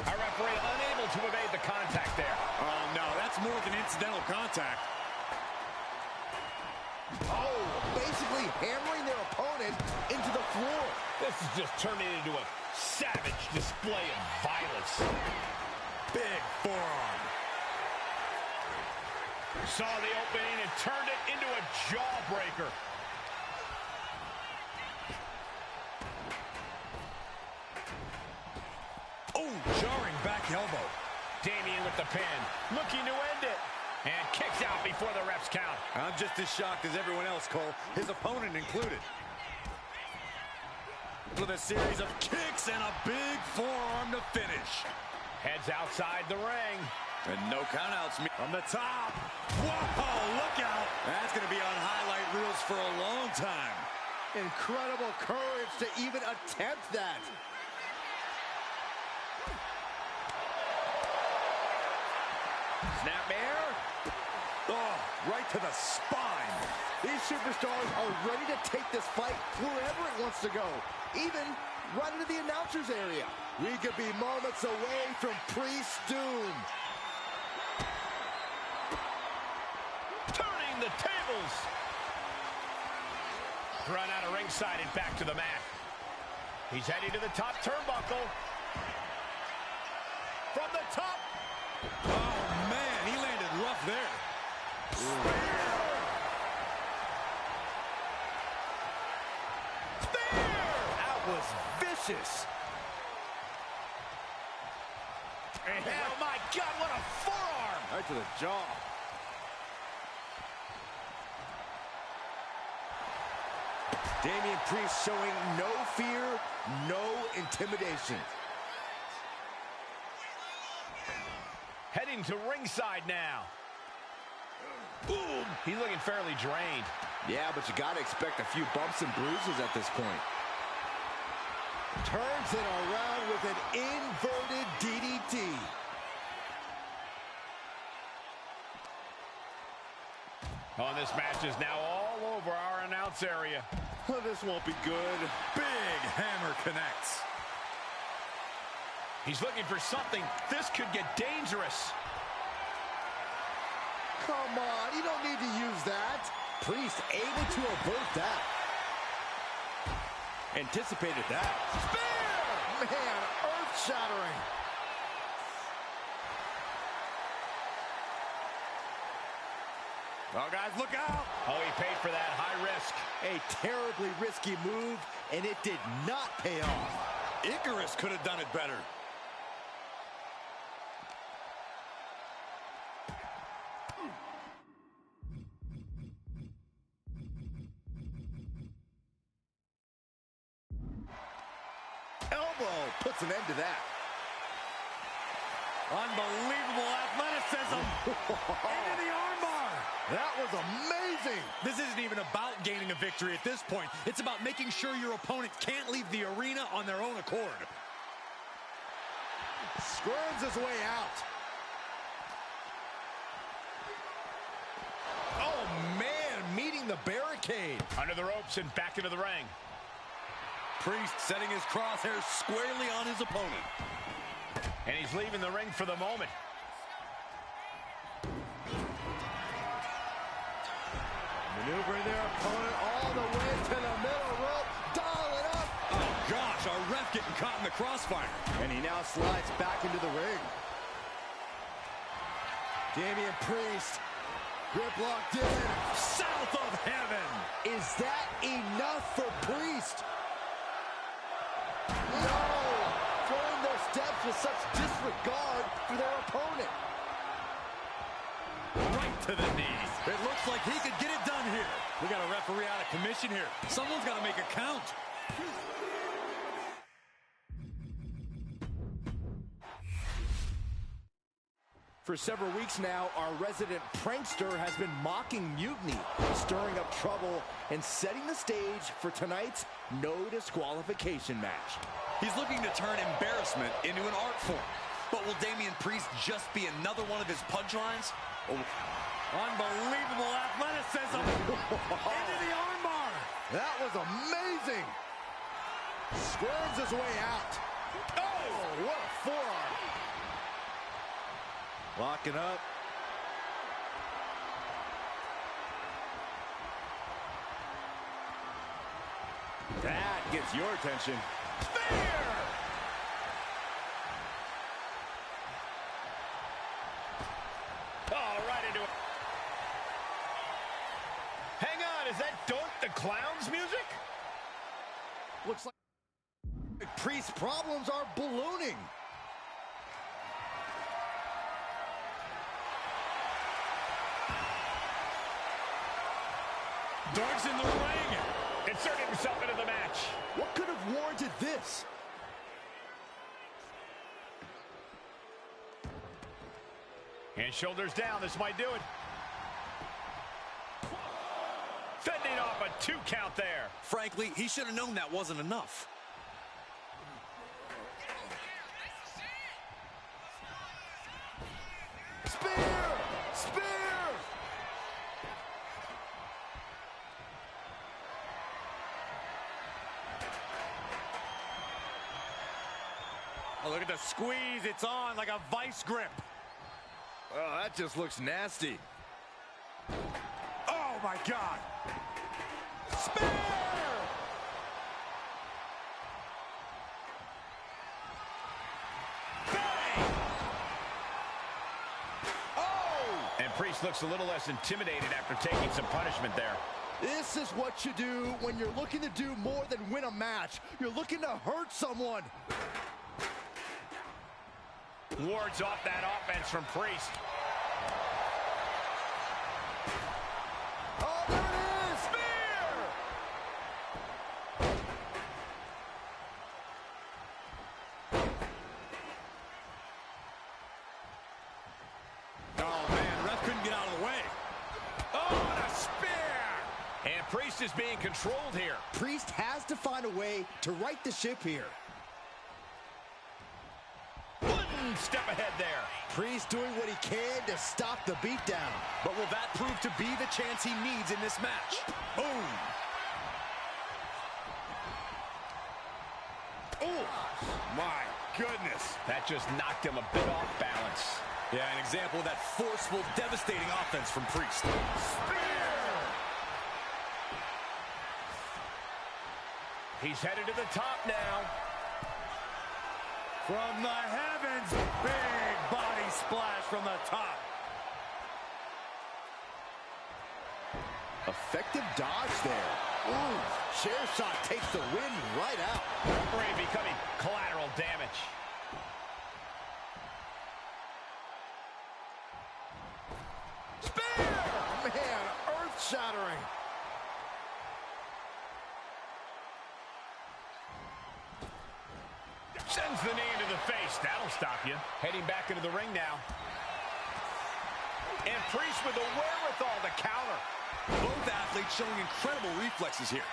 Our referee unable to evade the contact there. Oh, no, that's more than incidental contact. Oh, basically hammering their opponent into the floor. This is just turning into a savage display of violence. Big forearm. Saw the opening and turned it into a jawbreaker. Oh, jarring back elbow. Damian with the pin, looking to end it. And kicks out before the ref's count. I'm just as shocked as everyone else, Cole, his opponent included. With a series of kicks and a big forearm to finish. Heads outside the ring. And no countouts. From the top. Whoa, look out. That's going to be on highlight reels for a long time. Incredible courage to even attempt that. Snapmare. Oh, right to the spine. These superstars are ready to take this fight wherever it wants to go, even right into the announcer's area. We could be moments away from Priest's doom. Turning the tables. Run out of ringside and back to the mat. He's heading to the top turnbuckle. From the top. Oh, man, he landed rough there. Spear! That was vicious. And, oh, my God, what a forearm! Right to the jaw. Damian Priest showing no fear, no intimidation. Heading to ringside now. Boom! He's looking fairly drained. Yeah, but you gotta expect a few bumps and bruises at this point. Turns it around with an inverted DDT. Oh, this match is now all over our announce area. Well, this won't be good. Big hammer connects. He's looking for something. This could get dangerous. Come on, you don't need to use that. Priest able to avert that. Anticipated that. Spear! Man, earth-shattering. Oh, guys, look out. Oh, he paid for that high risk. A terribly risky move, and it did not pay off. Icarus could have done it better. Elbow puts an end to that. Unbelievable athleticism. Into the armbar. That was amazing. This isn't even about gaining a victory at this point. It's about making sure your opponent can't leave the arena on their own accord. Squirms his way out. Oh, man, meeting the barricade. Under the ropes and back into the ring. Priest setting his crosshairs squarely on his opponent. And he's leaving the ring for the moment. Maneuvering their opponent all the way to the middle rope. Dial it up. Oh, gosh, our ref getting caught in the crossfire. And he now slides back into the ring. Damian Priest. Grip locked in. South of heaven. Is that enough for Priest? No! Throwing their steps with such disregard for their opponent. Right to the knees. It looks like he could get it done here. We got a referee out of commission here. Someone's got to make it count. For several weeks now, our resident prankster has been mocking Mutiny, stirring up trouble, and setting the stage for tonight's no disqualification match. He's looking to turn embarrassment into an art form. But will Damian Priest just be another one of his punchlines? Oh. Unbelievable athleticism. Into the armbar. That was amazing. Squirms his way out. Oh, what a forearm. Locking up. That gets your attention. Spear! Oh, right into it. Hang on, is that Don't the Clown's music? Looks like Priest's problems are ballooning. Dark's in the ring. Inserting himself into the match. What could have warranted this? And shoulders down. This might do it. Fending off a 2 count there. Frankly, he should have known that wasn't enough. Spear! Spear! Oh, look at the squeeze. It's on like a vice grip. Oh, that just looks nasty. Oh, my God. Spear! Bang! Oh! And Priest looks a little less intimidated after taking some punishment there. This is what you do when you're looking to do more than win a match. You're looking to hurt someone. Wards off that offense from Priest. Oh, there it is! Spear! Oh, man, ref couldn't get out of the way. Oh, and a spear! And Priest is being controlled here. Priest has to find a way to right the ship here. One step ahead there. Priest doing what he can to stop the beatdown. But will that prove to be the chance he needs in this match? Boom! Oh, my goodness. That just knocked him a bit off balance. Yeah, an example of that forceful, devastating offense from Priest. Spear! He's headed to the top now. From the heavens, big body splash from the top. Effective dodge there. Ooh, chair shot takes the wind right out. Referee becoming collateral damage. Spear! Man, earth-shattering. Sends the knee into the face. That'll stop you. Heading back into the ring now. And Priest with the wherewithal to counter. Both athletes showing incredible reflexes here.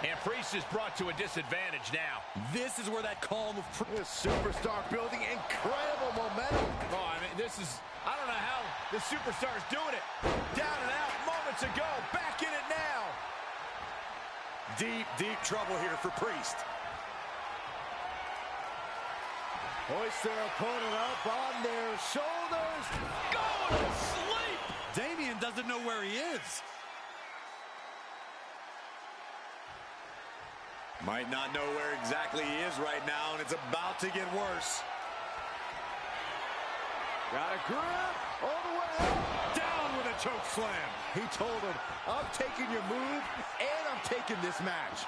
And Priest is brought to a disadvantage now. This is where that calm of This superstar building incredible momentum. Oh, I mean, this is, I don't know how the superstar is doing it. Down and out moments ago. Back in it now. deep, deep trouble here for Priest. Hoist their opponent up on their shoulders. Going to sleep. Damien doesn't know where he is. Might not know where exactly he is right now, and it's about to get worse. Got a grip all the way up. Down with a choke slam. He told him, I'm taking your move, and I'm taking this match.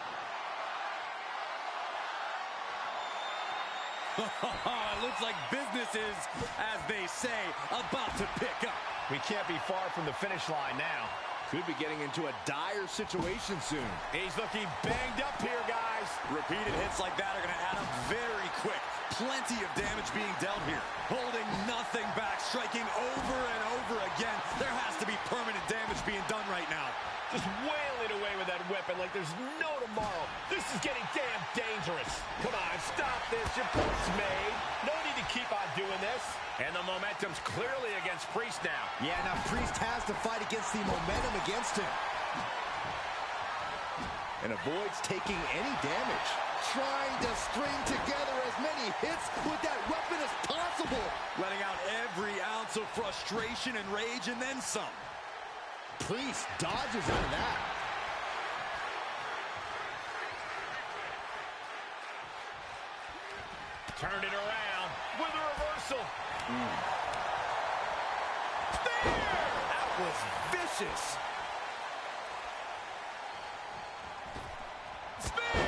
It looks like business is, as they say, about to pick up. We can't be far from the finish line now. Could be getting into a dire situation soon. He's looking banged up here, guys. Repeated hits like that are going to add up very quick. Plenty of damage being dealt here. Holding nothing back, striking over and over again. There has to be permanent damage being done right now. Just wailing away with that weapon like there's no tomorrow. This is getting damn dangerous. Come on, stop this. Your point's made. No need to keep on doing this. And the momentum's clearly against Priest now. Yeah, now Priest has to fight against the momentum against him. And avoids taking any damage. Trying to string together as many hits with that weapon as possible. Letting out every ounce of frustration and rage and then some. Priest dodges out of that. Turned it around with a reversal. Spear! That was vicious. Spear!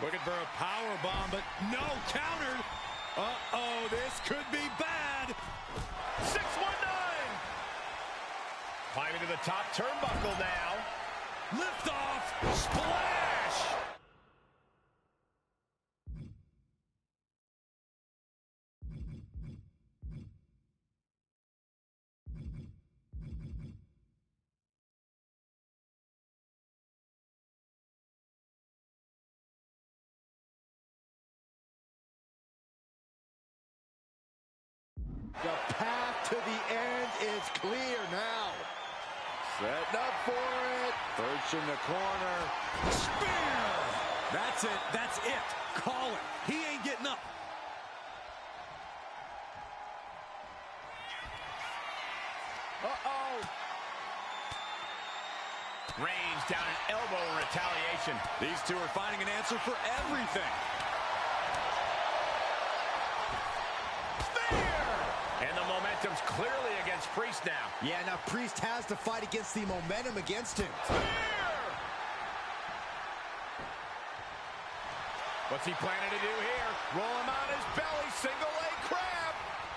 Looking for a power bomb, but no counter. Uh-oh, this could be bad. 619. Climbing to the top turnbuckle now. Lift off. Splash. The path to the end is clear now. Setting up for it. Perch in the corner. Spear! That's it. That's it. Call it. He ain't getting up. Uh-oh. Reigns down an elbow in retaliation. These two are finding an answer for everything. And the momentum's clearly against Priest now. Yeah, now Priest has to fight against the momentum against him. What's he planning to do here? Roll him on his belly, single leg crab.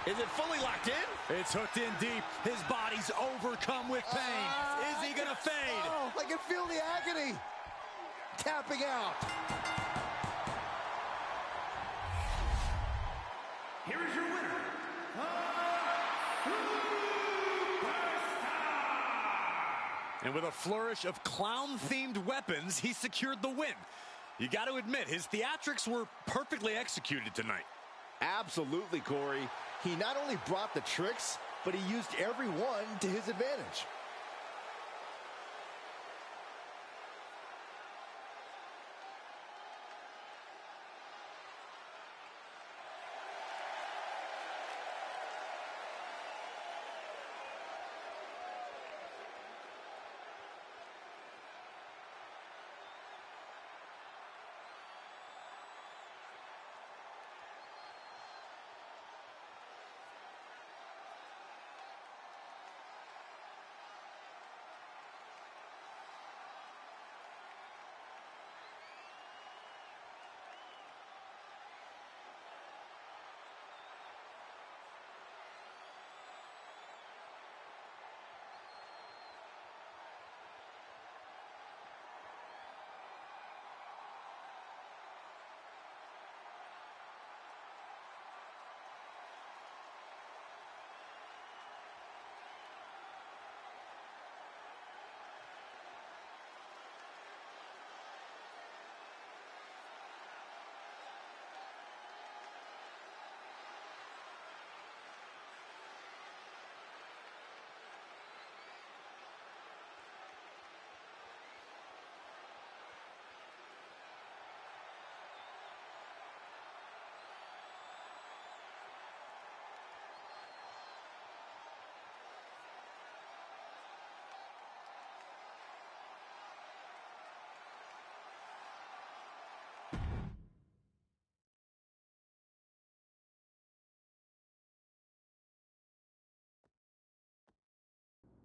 Is it fully locked in? It's hooked in deep. His body's overcome with pain. Is he gonna fade? Oh, I can feel the agony. Tapping out. Here is your winner, And with a flourish of clown-themed weapons, he secured the win. You got to admit, his theatrics were perfectly executed tonight. Absolutely, Corey. He not only brought the tricks, but he used every one to his advantage.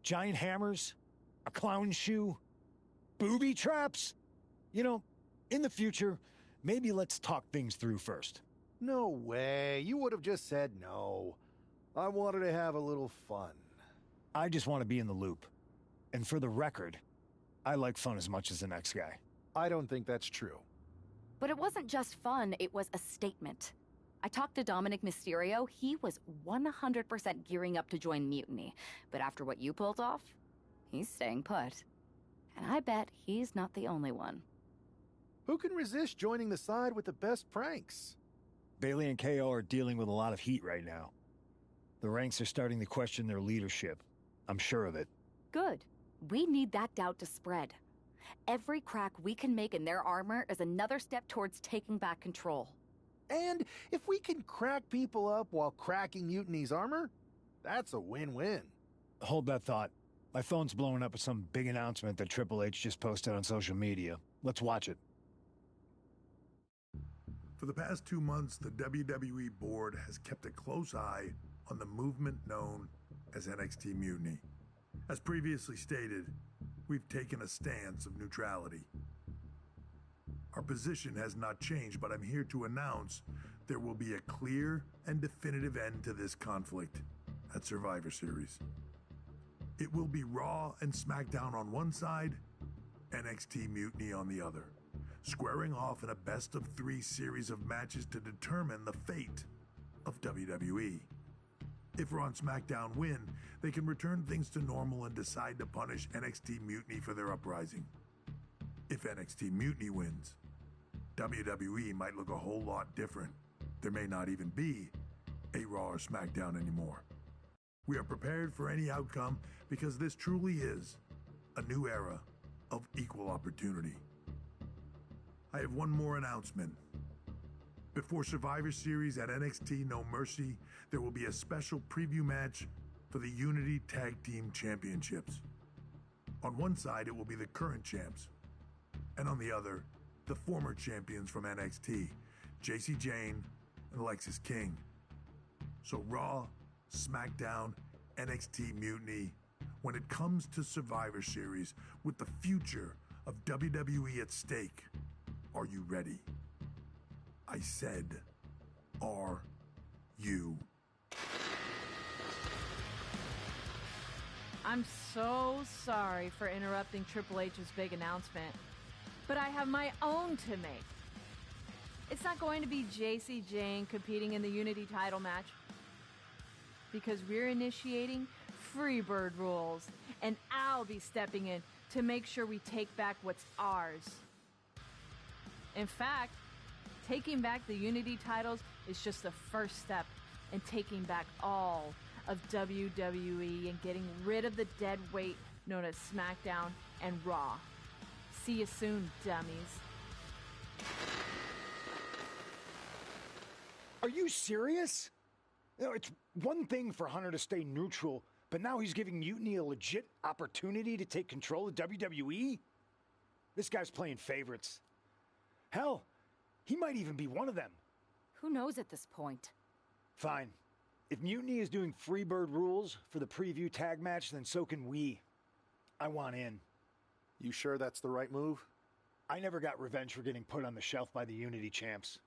Giant hammers, a clown shoe, booby traps. You know, in the future, maybe let's talk things through first. No way. You would have just said no. I wanted to have a little fun. I just want to be in the loop. And for the record, I like fun as much as the next guy. I don't think that's true. But it wasn't just fun, it was a statement. I talked to Dominic Mysterio, he was 100% gearing up to join Mutiny. But after what you pulled off, he's staying put. And I bet he's not the only one. Who can resist joining the side with the best pranks? Bailey and KO are dealing with a lot of heat right now. The ranks are starting to question their leadership. I'm sure of it. Good. We need that doubt to spread. Every crack we can make in their armor is another step towards taking back control. And if we can crack people up while cracking Mutiny's armor, that's a win-win. Hold that thought. My phone's blowing up with some big announcement that Triple H just posted on social media. Let's watch it. For the past 2 months, the WWE board has kept a close eye on the movement known as NXT Mutiny. As previously stated, we've taken a stance of neutrality. Our position has not changed, but I'm here to announce there will be a clear and definitive end to this conflict at Survivor Series. It will be Raw and SmackDown on one side, NXT Mutiny on the other, squaring off in a best-of-3 series of matches to determine the fate of WWE. If Raw and SmackDown win, they can return things to normal and decide to punish NXT Mutiny for their uprising. If NXT Mutiny wins, WWE might look a whole lot different. There may not even be a Raw or SmackDown anymore. We are prepared for any outcome because this truly is a new era of equal opportunity. I have one more announcement. Before Survivor Series at NXT No Mercy, there will be a special preview match for the Unity Tag Team Championships. On one side, it will be the current champs, and on the other, the former champions from NXT, Jacy Jayne and Lexis King. So Raw, SmackDown, NXT Mutiny, when it comes to Survivor Series with the future of WWE at stake, are you ready? I said, are you? I'm so sorry for interrupting Triple H's big announcement, but I have my own to make. It's not going to be Jacy Jayne competing in the Unity title match, because we're initiating Freebird rules, and I'll be stepping in to make sure we take back what's ours. In fact, taking back the Unity titles is just the first step in taking back all of WWE and getting rid of the dead weight known as SmackDown and Raw. See you soon, dummies. Are you serious? You know, it's one thing for Hunter to stay neutral, but now he's giving Mutiny a legit opportunity to take control of WWE? This guy's playing favorites. Hell, he might even be one of them. Who knows at this point? Fine. If Mutiny is doing Freebird rules for the preview tag match, then so can we. I want in. You sure that's the right move? I never got revenge for getting put on the shelf by the Unity champs.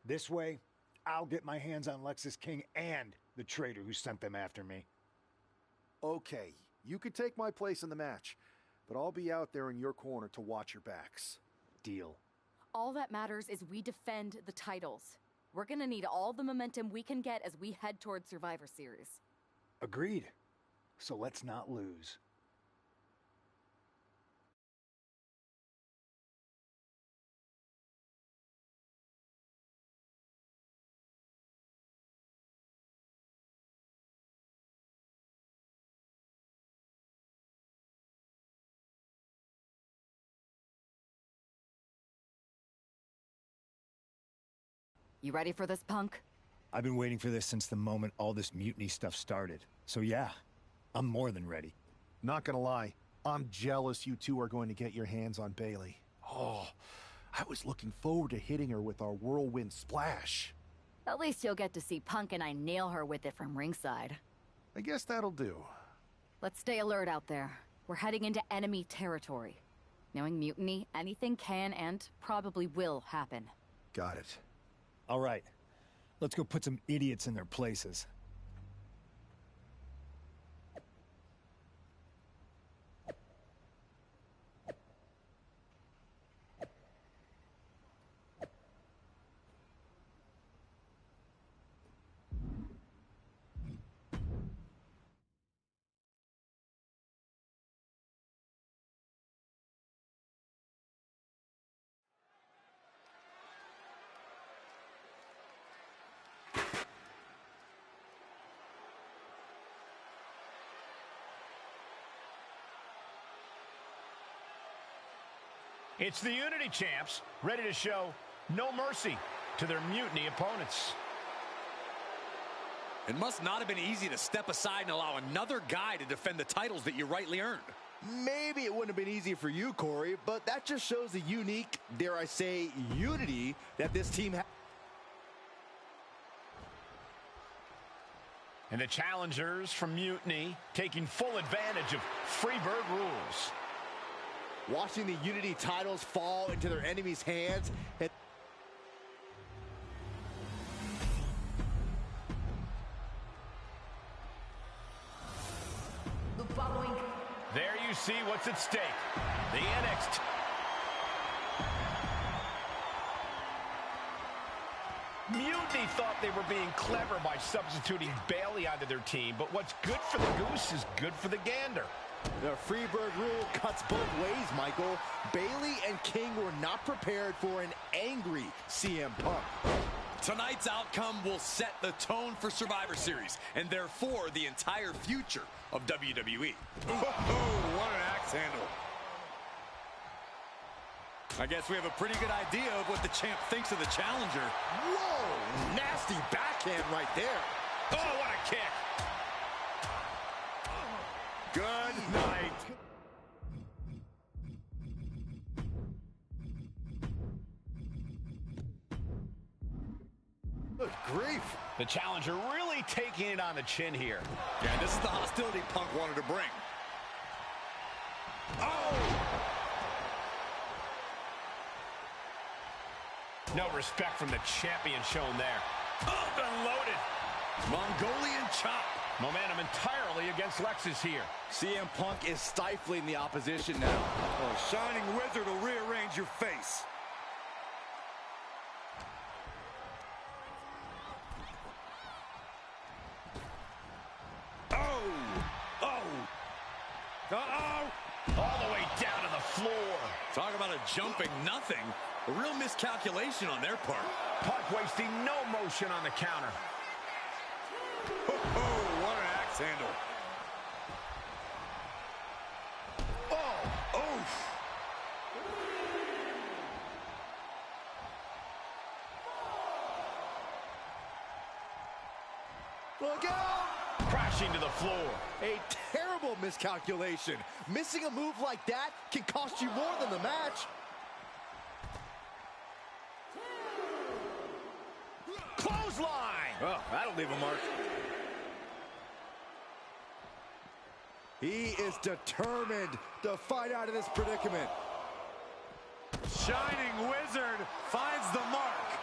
This way, I'll get my hands on Lexis King and the traitor who sent them after me. Okay, you could take my place in the match, but I'll be out there in your corner to watch your backs. Deal. All that matters is we defend the titles. We're gonna need all the momentum we can get as we head towards Survivor Series. Agreed. So let's not lose. You ready for this, punk? I've been waiting for this since the moment all this Mutiny stuff started. So yeah, I'm more than ready. Not gonna lie, I'm jealous you two are going to get your hands on Bayley. Oh, I was looking forward to hitting her with our whirlwind splash. At least you'll get to see Punk and I nail her with it from ringside. I guess that'll do. Let's stay alert out there. We're heading into enemy territory. Knowing Mutiny, anything can and probably will happen. Got it. All right, let's go put some idiots in their places. It's the Unity champs, ready to show no mercy to their Mutiny opponents. It must not have been easy to step aside and allow another guy to defend the titles that you rightly earned. Maybe it wouldn't have been easy for you, Corey, but that just shows the unique, dare I say, unity that this team has. And the challengers from Mutiny taking full advantage of Freebird rules. Watching the Unity titles fall into their enemies' hands. There you see what's at stake. The NXT. Mutiny thought they were being clever by substituting Bayley onto their team, but what's good for the goose is good for the gander. The Freebird rule cuts both ways, Michael. Bayley and King were not prepared for an angry CM Punk. Tonight's outcome will set the tone for Survivor Series, and therefore the entire future of WWE. Oh, what an axe handle. I guess we have a pretty good idea of what the champ thinks of the challenger. Whoa, nasty backhand right there. Oh, what a kick. Good night. Good grief. The challenger really taking it on the chin here. Yeah, this is the hostility Punk wanted to bring. Oh! No respect from the champion shown there. Up and loaded. Mongolian chop. Momentum entirely against Lexus here. CM Punk is stifling the opposition now. Oh, Shining Wizard will rearrange your face. All the way down to the floor. Talk about a jumping nothing. A real miscalculation on their part. Punk wasting no motion on the counter. Oh, what an axe handle. Oh, oof. Look out! Crashing to the floor. A terrible miscalculation. Missing a move like that can cost you more than the match. Clothesline. Oh, that'll leave a mark. He is determined to fight out of this predicament. Shining Wizard finds the mark.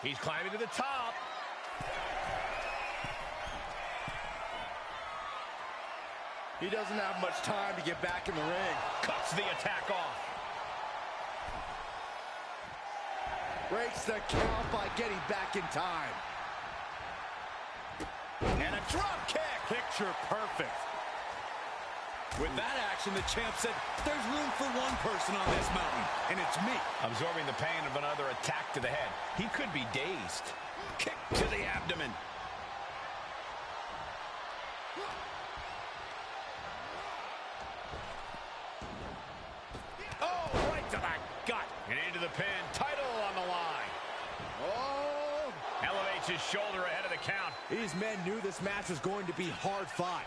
He's climbing to the top. He doesn't have much time to get back in the ring. Cuts the attack off. Breaks the count by getting back in time. And a drop kick. Picture perfect. With that action, the champ said, there's room for one person on this mountain, and it's me. Absorbing the pain of another attack to the head. He could be dazed. Kick to the abdomen. Oh, right to the gut. And into the pin. Title on the line. Oh! Elevates his shoulder ahead of the count. These men knew this match was going to be hard fought.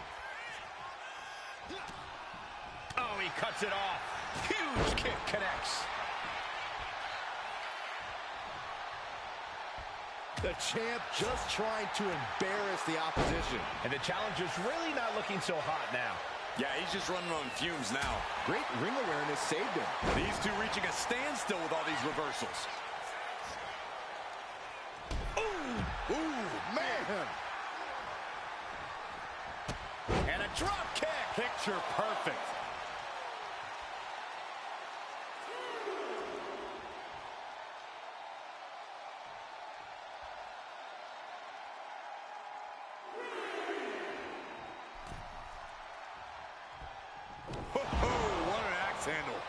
Oh, he cuts it off. Huge kick connects. The champ just trying to embarrass the opposition. And the challenger's really not looking so hot now. Yeah, he's just running on fumes now. Great ring awareness saved him. These two reaching a standstill with all these reversals. Ooh! Ooh, man! And a drop kick. Picture perfect. What an axe handle.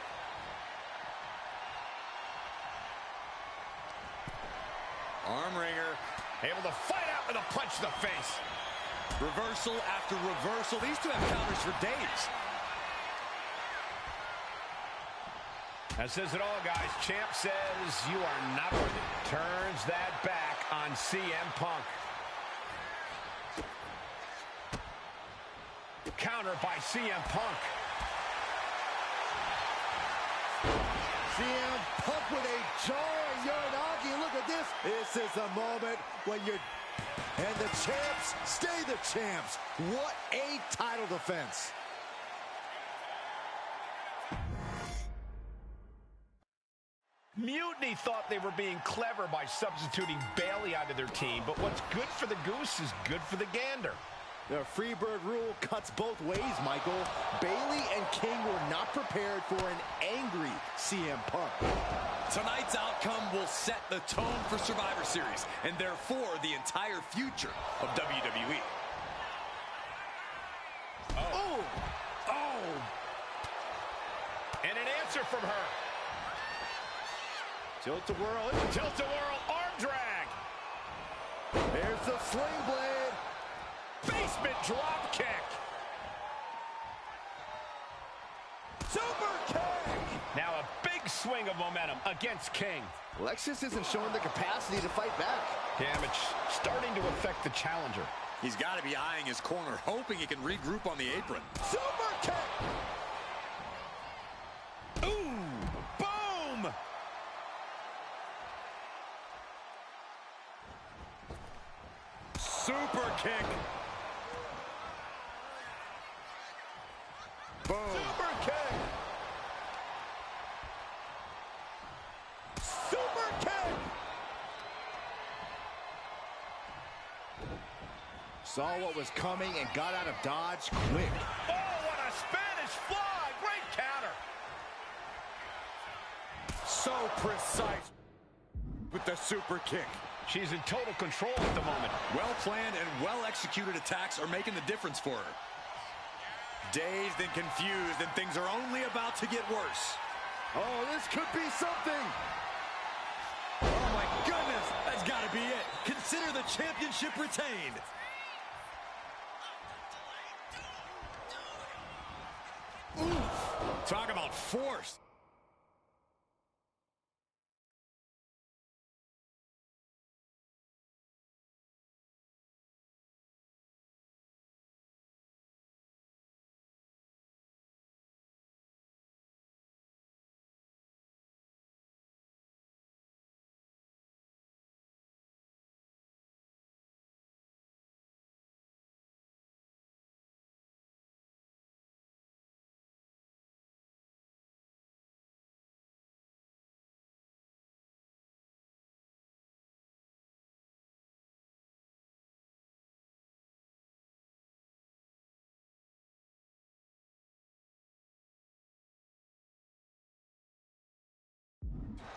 Arm wringer. Able to fight out with a punch to the face. Reversal after reversal. These two have counters for days. That says it all, guys. Champ says you are not worthy. Turns that back on CM Punk. Counter by CM Punk. CM Punk with a jarring Uranagi. Look at this. This is the moment when you're... And the champs stay the champs. What a title defense. Mutiny thought they were being clever by substituting Bailey onto their team, but what's good for the goose is good for the gander. The Freebird rule cuts both ways, Michael. Bailey and King were not prepared for an angry CM Punk. Tonight's outcome will set the tone for Survivor Series, and therefore the entire future of WWE. Oh! Oh! And an answer from her. Tilt-a-whirl. Tilt-a-whirl arm drag. the sling blade. Basement drop kick. Super kick. Now a big swing of momentum against King. Lexus isn't showing the capacity to fight back. Damage starting to affect the challenger. He's got to be eyeing his corner, hoping he can regroup on the apron. Super kick. Ooh, boom. Super kick. Boom. Super kick. Super kick. Saw what was coming and got out of dodge quick. Oh, what a Spanish fly. Great counter. So precise with the super kick. She's in total control at the moment. Well-planned and well-executed attacks are making the difference for her. Dazed and confused, and things are only about to get worse. Oh, this could be something. Oh, my goodness. That's got to be it. Consider the championship retained. Oof. Talk about force.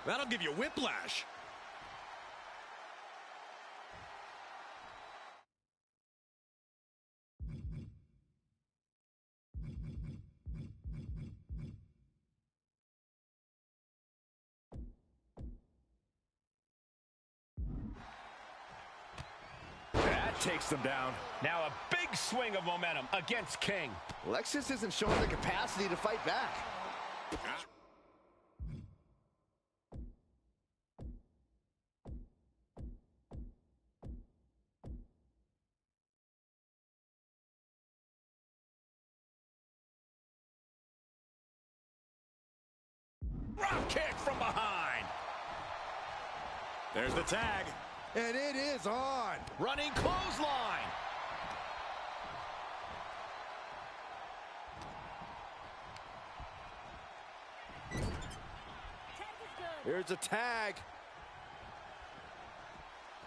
That'll give you whiplash. That takes them down. Now a big swing of momentum against King. Lexus isn't showing the capacity to fight back. Drop kick from behind. There's the tag. And it is on. Running clothesline. Here's a tag.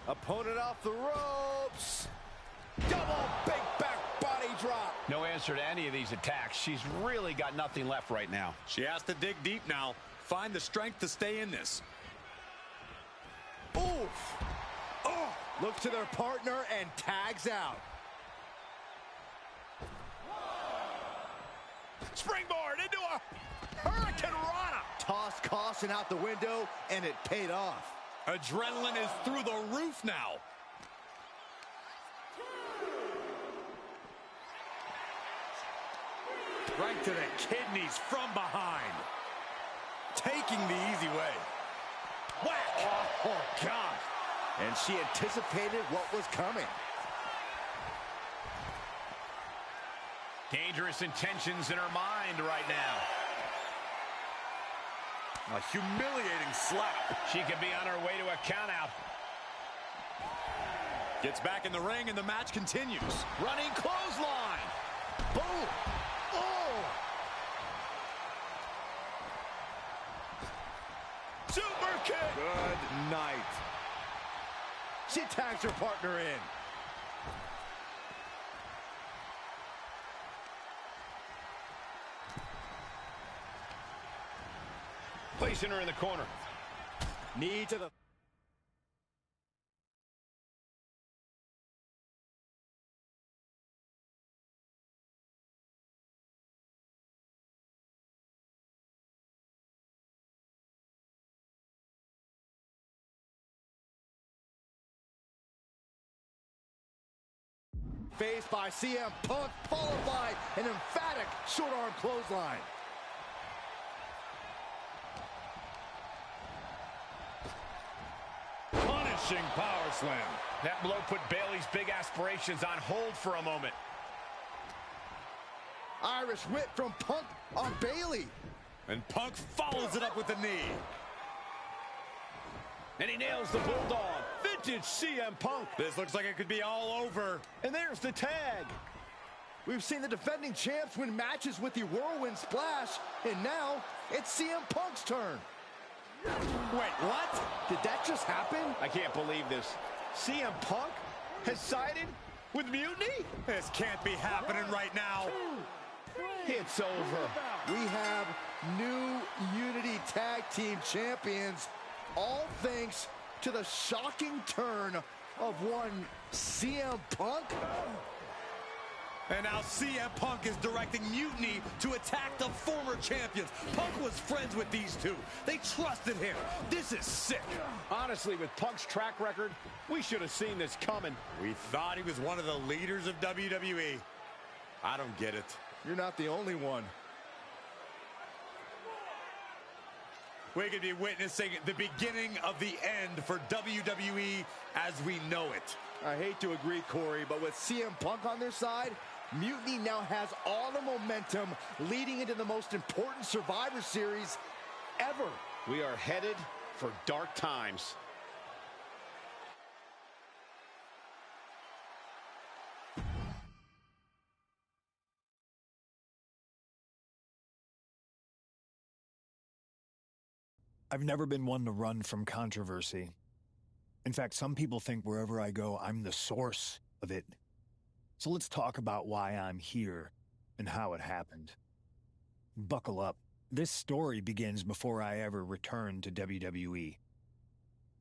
Opponent off the ropes. Double big back body drop. No answer to any of these attacks. She's really got nothing left right now. She has to dig deep now. Find the strength to stay in this. Oof. Oh, look to their partner and tags out. Springboard into a Hurricane Rana. Tossed caution out the window, and it paid off. Adrenaline is through the roof now. Right to the kidneys from behind. Taking the easy way. Whack! Oh, gosh. And she anticipated what was coming. Dangerous intentions in her mind right now. A humiliating slap. She could be on her way to a countout. Gets back in the ring and the match continues. Running clothesline. Boom. Oh. Super kick. Good night. She tags her partner in. Placing her in the corner. Knee to the faced by CM Punk, followed by an emphatic short arm clothesline. Punishing power slam. That blow put Bayley's big aspirations on hold for a moment. Irish whip from Punk on Bayley. And Punk follows it up with the knee. And he nails the Bulldog. Vintage CM Punk. This looks like it could be all over. And there's the tag. We've seen the defending champs win matches with the Whirlwind Splash, and now it's CM Punk's turn. Wait, what? Did that just happen? I can't believe this. CM Punk has sided with Mutiny? This can't be happening right now. It's over. We have new Unity Tag Team Champions, all thanks to the shocking turn of one CM Punk. And now CM Punk is directing Mutiny to attack the former champions. Punk was friends with these two. They trusted him. This is sick. Honestly, with Punk's track record, we should have seen this coming. We thought he was one of the leaders of WWE. I don't get it. You're not the only one. We could be witnessing the beginning of the end for WWE as we know it. I hate to agree, Corey, but with CM Punk on their side, Mutiny now has all the momentum leading into the most important Survivor Series ever. We are headed for dark times. I've never been one to run from controversy. In fact, some people think wherever I go, I'm the source of it. So let's talk about why I'm here and how it happened. Buckle up. This story begins before I ever returned to WWE.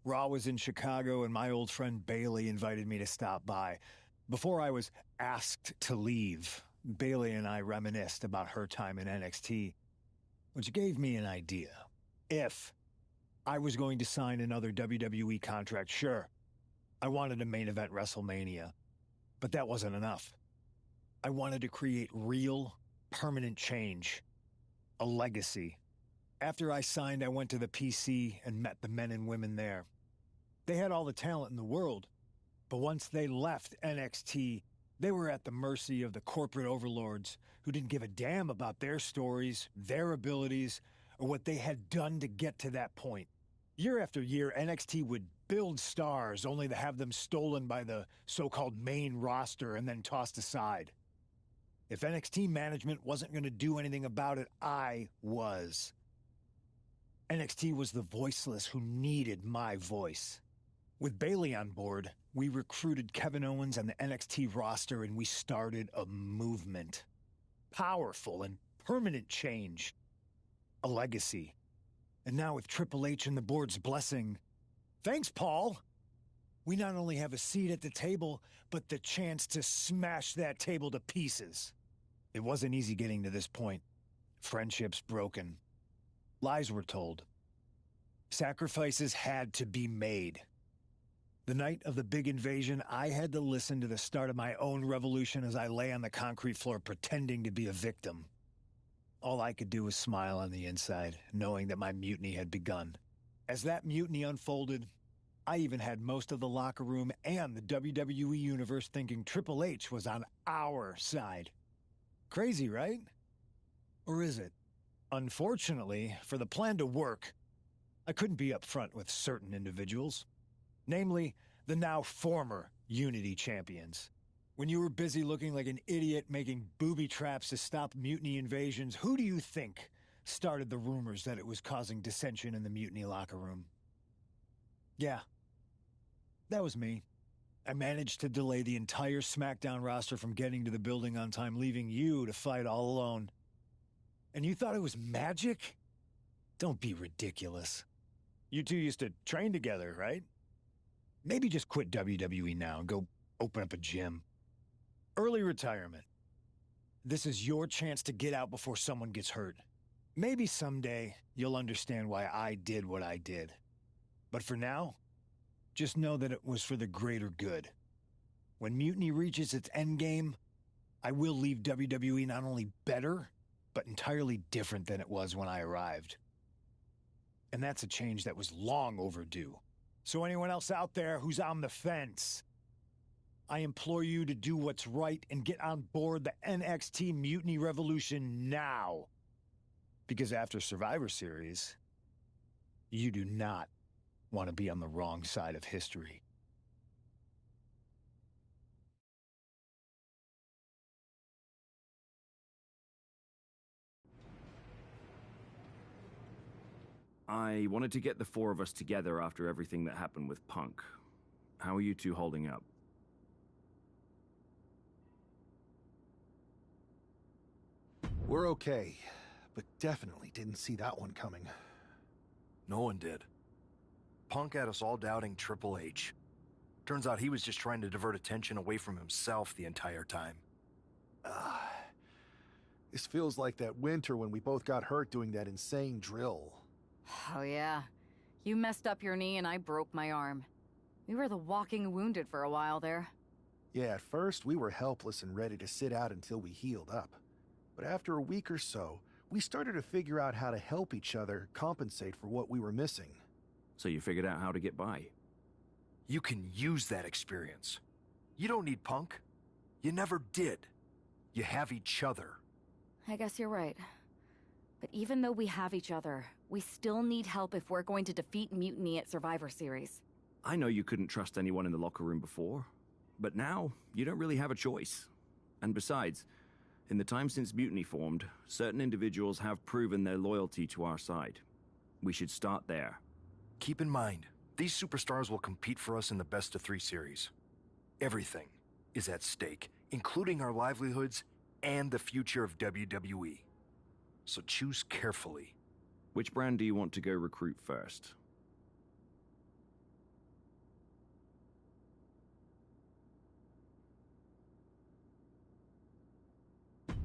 Raw was in Chicago and my old friend Bayley invited me to stop by. Before I was asked to leave, Bayley and I reminisced about her time in NXT, which gave me an idea. If I was going to sign another WWE contract, sure, I wanted a main event WrestleMania, but that wasn't enough. I wanted to create real, permanent change, a legacy. After I signed, I went to the PC and met the men and women there. They had all the talent in the world, but once they left NXT, they were at the mercy of the corporate overlords who didn't give a damn about their stories, their abilities, or what they had done to get to that point. Year after year, NXT would build stars only to have them stolen by the so-called main roster and then tossed aside. If NXT management wasn't going to do anything about it, I was. NXT was the voiceless who needed my voice. With Bayley on board, we recruited Kevin Owens and the NXT roster and we started a movement. Powerful and permanent change. A legacy. And now with Triple H and the board's blessing, thanks, Paul, we not only have a seat at the table, but the chance to smash that table to pieces. It wasn't easy getting to this point. Friendships broken. Lies were told. Sacrifices had to be made. The night of the big invasion, I had to listen to the start of my own revolution as I lay on the concrete floor pretending to be a victim. All I could do was smile on the inside, knowing that my mutiny had begun. As that mutiny unfolded, I even had most of the locker room and the WWE Universe thinking Triple H was on our side. Crazy, right? Or is it? Unfortunately, for the plan to work, I couldn't be upfront with certain individuals. Namely, the now former Unity champions. When you were busy looking like an idiot making booby traps to stop mutiny invasions, who do you think started the rumors that it was causing dissension in the mutiny locker room? Yeah, that was me. I managed to delay the entire SmackDown roster from getting to the building on time, leaving you to fight all alone. And you thought it was magic? Don't be ridiculous. You two used to train together, right? Maybe just quit WWE now and go open up a gym. Early retirement. This is your chance to get out before someone gets hurt. Maybe someday you'll understand why I did what I did. But for now, just know that it was for the greater good. When Mutiny reaches its endgame, I will leave WWE not only better, but entirely different than it was when I arrived. And that's a change that was long overdue. So anyone else out there who's on the fence, I implore you to do what's right and get on board the NXT Mutiny Revolution now. Because after Survivor Series, you do not want to be on the wrong side of history. I wanted to get the four of us together after everything that happened with Punk. How are you two holding up? We're okay, but definitely didn't see that one coming. No one did. Punk had us all doubting Triple H. Turns out he was just trying to divert attention away from himself the entire time. This feels like that winter when we both got hurt doing that insane drill. Oh yeah. You messed up your knee and I broke my arm. We were the walking wounded for a while there. Yeah, at first we were helpless and ready to sit out until we healed up. But after a week or so, we started to figure out how to help each other compensate for what we were missing. So you figured out how to get by? You can use that experience. You don't need Punk. You never did. You have each other. I guess you're right. But even though we have each other, we still need help if we're going to defeat Mutiny at Survivor Series. I know you couldn't trust anyone in the locker room before, but now you don't really have a choice. And besides, in the time since Mutiny formed, certain individuals have proven their loyalty to our side. We should start there. Keep in mind, these superstars will compete for us in the best-of-3 series. Everything is at stake, including our livelihoods and the future of WWE. So choose carefully. Which brand do you want to go recruit first?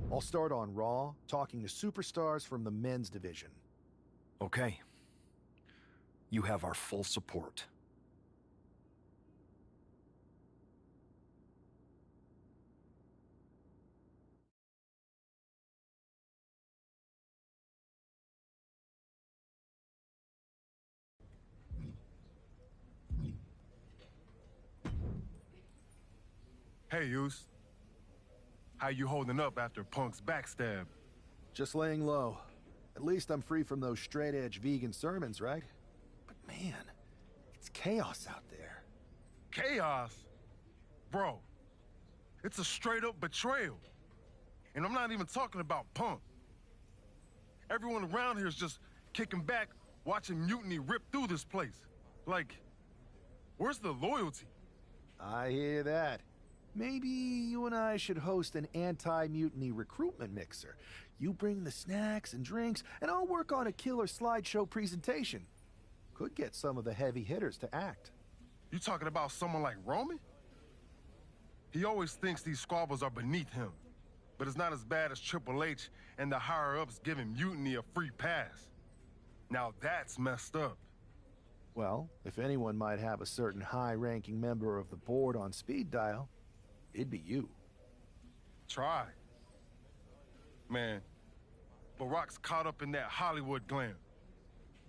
I'll start on Raw, talking to superstars from the men's division. Okay. You have our full support. Hey, Yus. How you holding up after Punk's backstab? Just laying low. At least I'm free from those straight-edge vegan sermons, right? But man, it's chaos out there. Chaos? Bro, it's a straight-up betrayal. And I'm not even talking about Punk. Everyone around here is just kicking back, watching Mutiny rip through this place. Like, where's the loyalty? I hear that. Maybe you and I should host an anti-mutiny recruitment mixer. You bring the snacks and drinks, and I'll work on a killer slideshow presentation. Could get some of the heavy hitters to act. You talking about someone like Roman? He always thinks these squabbles are beneath him. But it's not as bad as Triple H and the higher-ups giving Mutiny a free pass. Now that's messed up. Well, if anyone might have a certain high-ranking member of the board on speed dial, it'd be you. Try. Man, Barack's caught up in that Hollywood glam.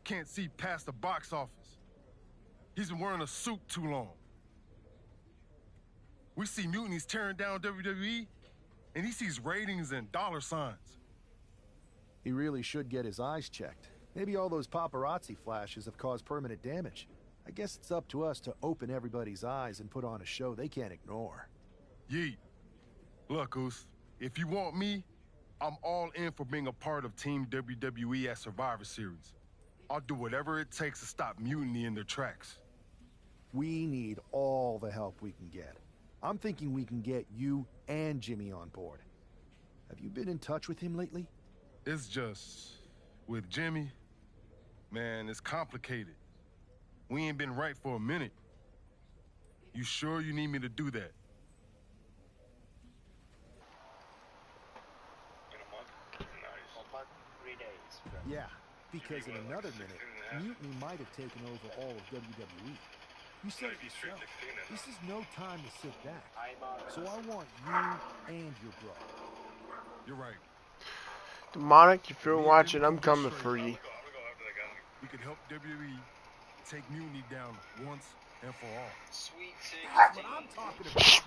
Can't see past the box office. He's been wearing a suit too long. We see Mutinies tearing down WWE, and he sees ratings and dollar signs. He really should get his eyes checked. Maybe all those paparazzi flashes have caused permanent damage. I guess it's up to us to open everybody's eyes and put on a show they can't ignore. Yeet. Look, Oos, if you want me, I'm all in for being a part of Team WWE at Survivor Series. I'll do whatever it takes to stop Mutiny in their tracks. We need all the help we can get. I'm thinking we can get you and Jimmy on board. Have you been in touch with him lately? It's just, with Jimmy, man, it's complicated. We ain't been right for a minute. You sure you need me to do that? Yeah, because in another minute, Mutiny might have taken over all of WWE. You said it yourself. This is no time to sit back. So I want you and your bro. You're right. Demonic, if you're Me and watching, Jimmy I'm can get coming straight. for you. We could help WWE take Mutiny down once and for all. Sweet 16. That's what I'm talking about.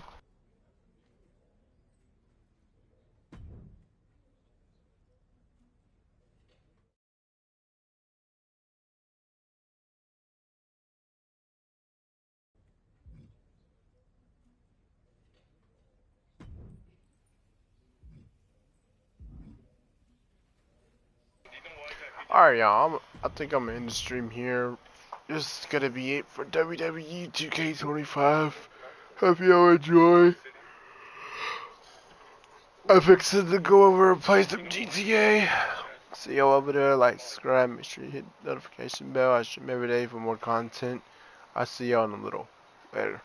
Alright, y'all. I think I'm gonna end the stream here. This is gonna be it for WWE 2K25. Hope y'all enjoy. I'm fixing to go over and play some GTA. See y'all over there. Like, subscribe, make sure you hit the notification bell. I stream every day for more content. I'll see y'all in a little. Later.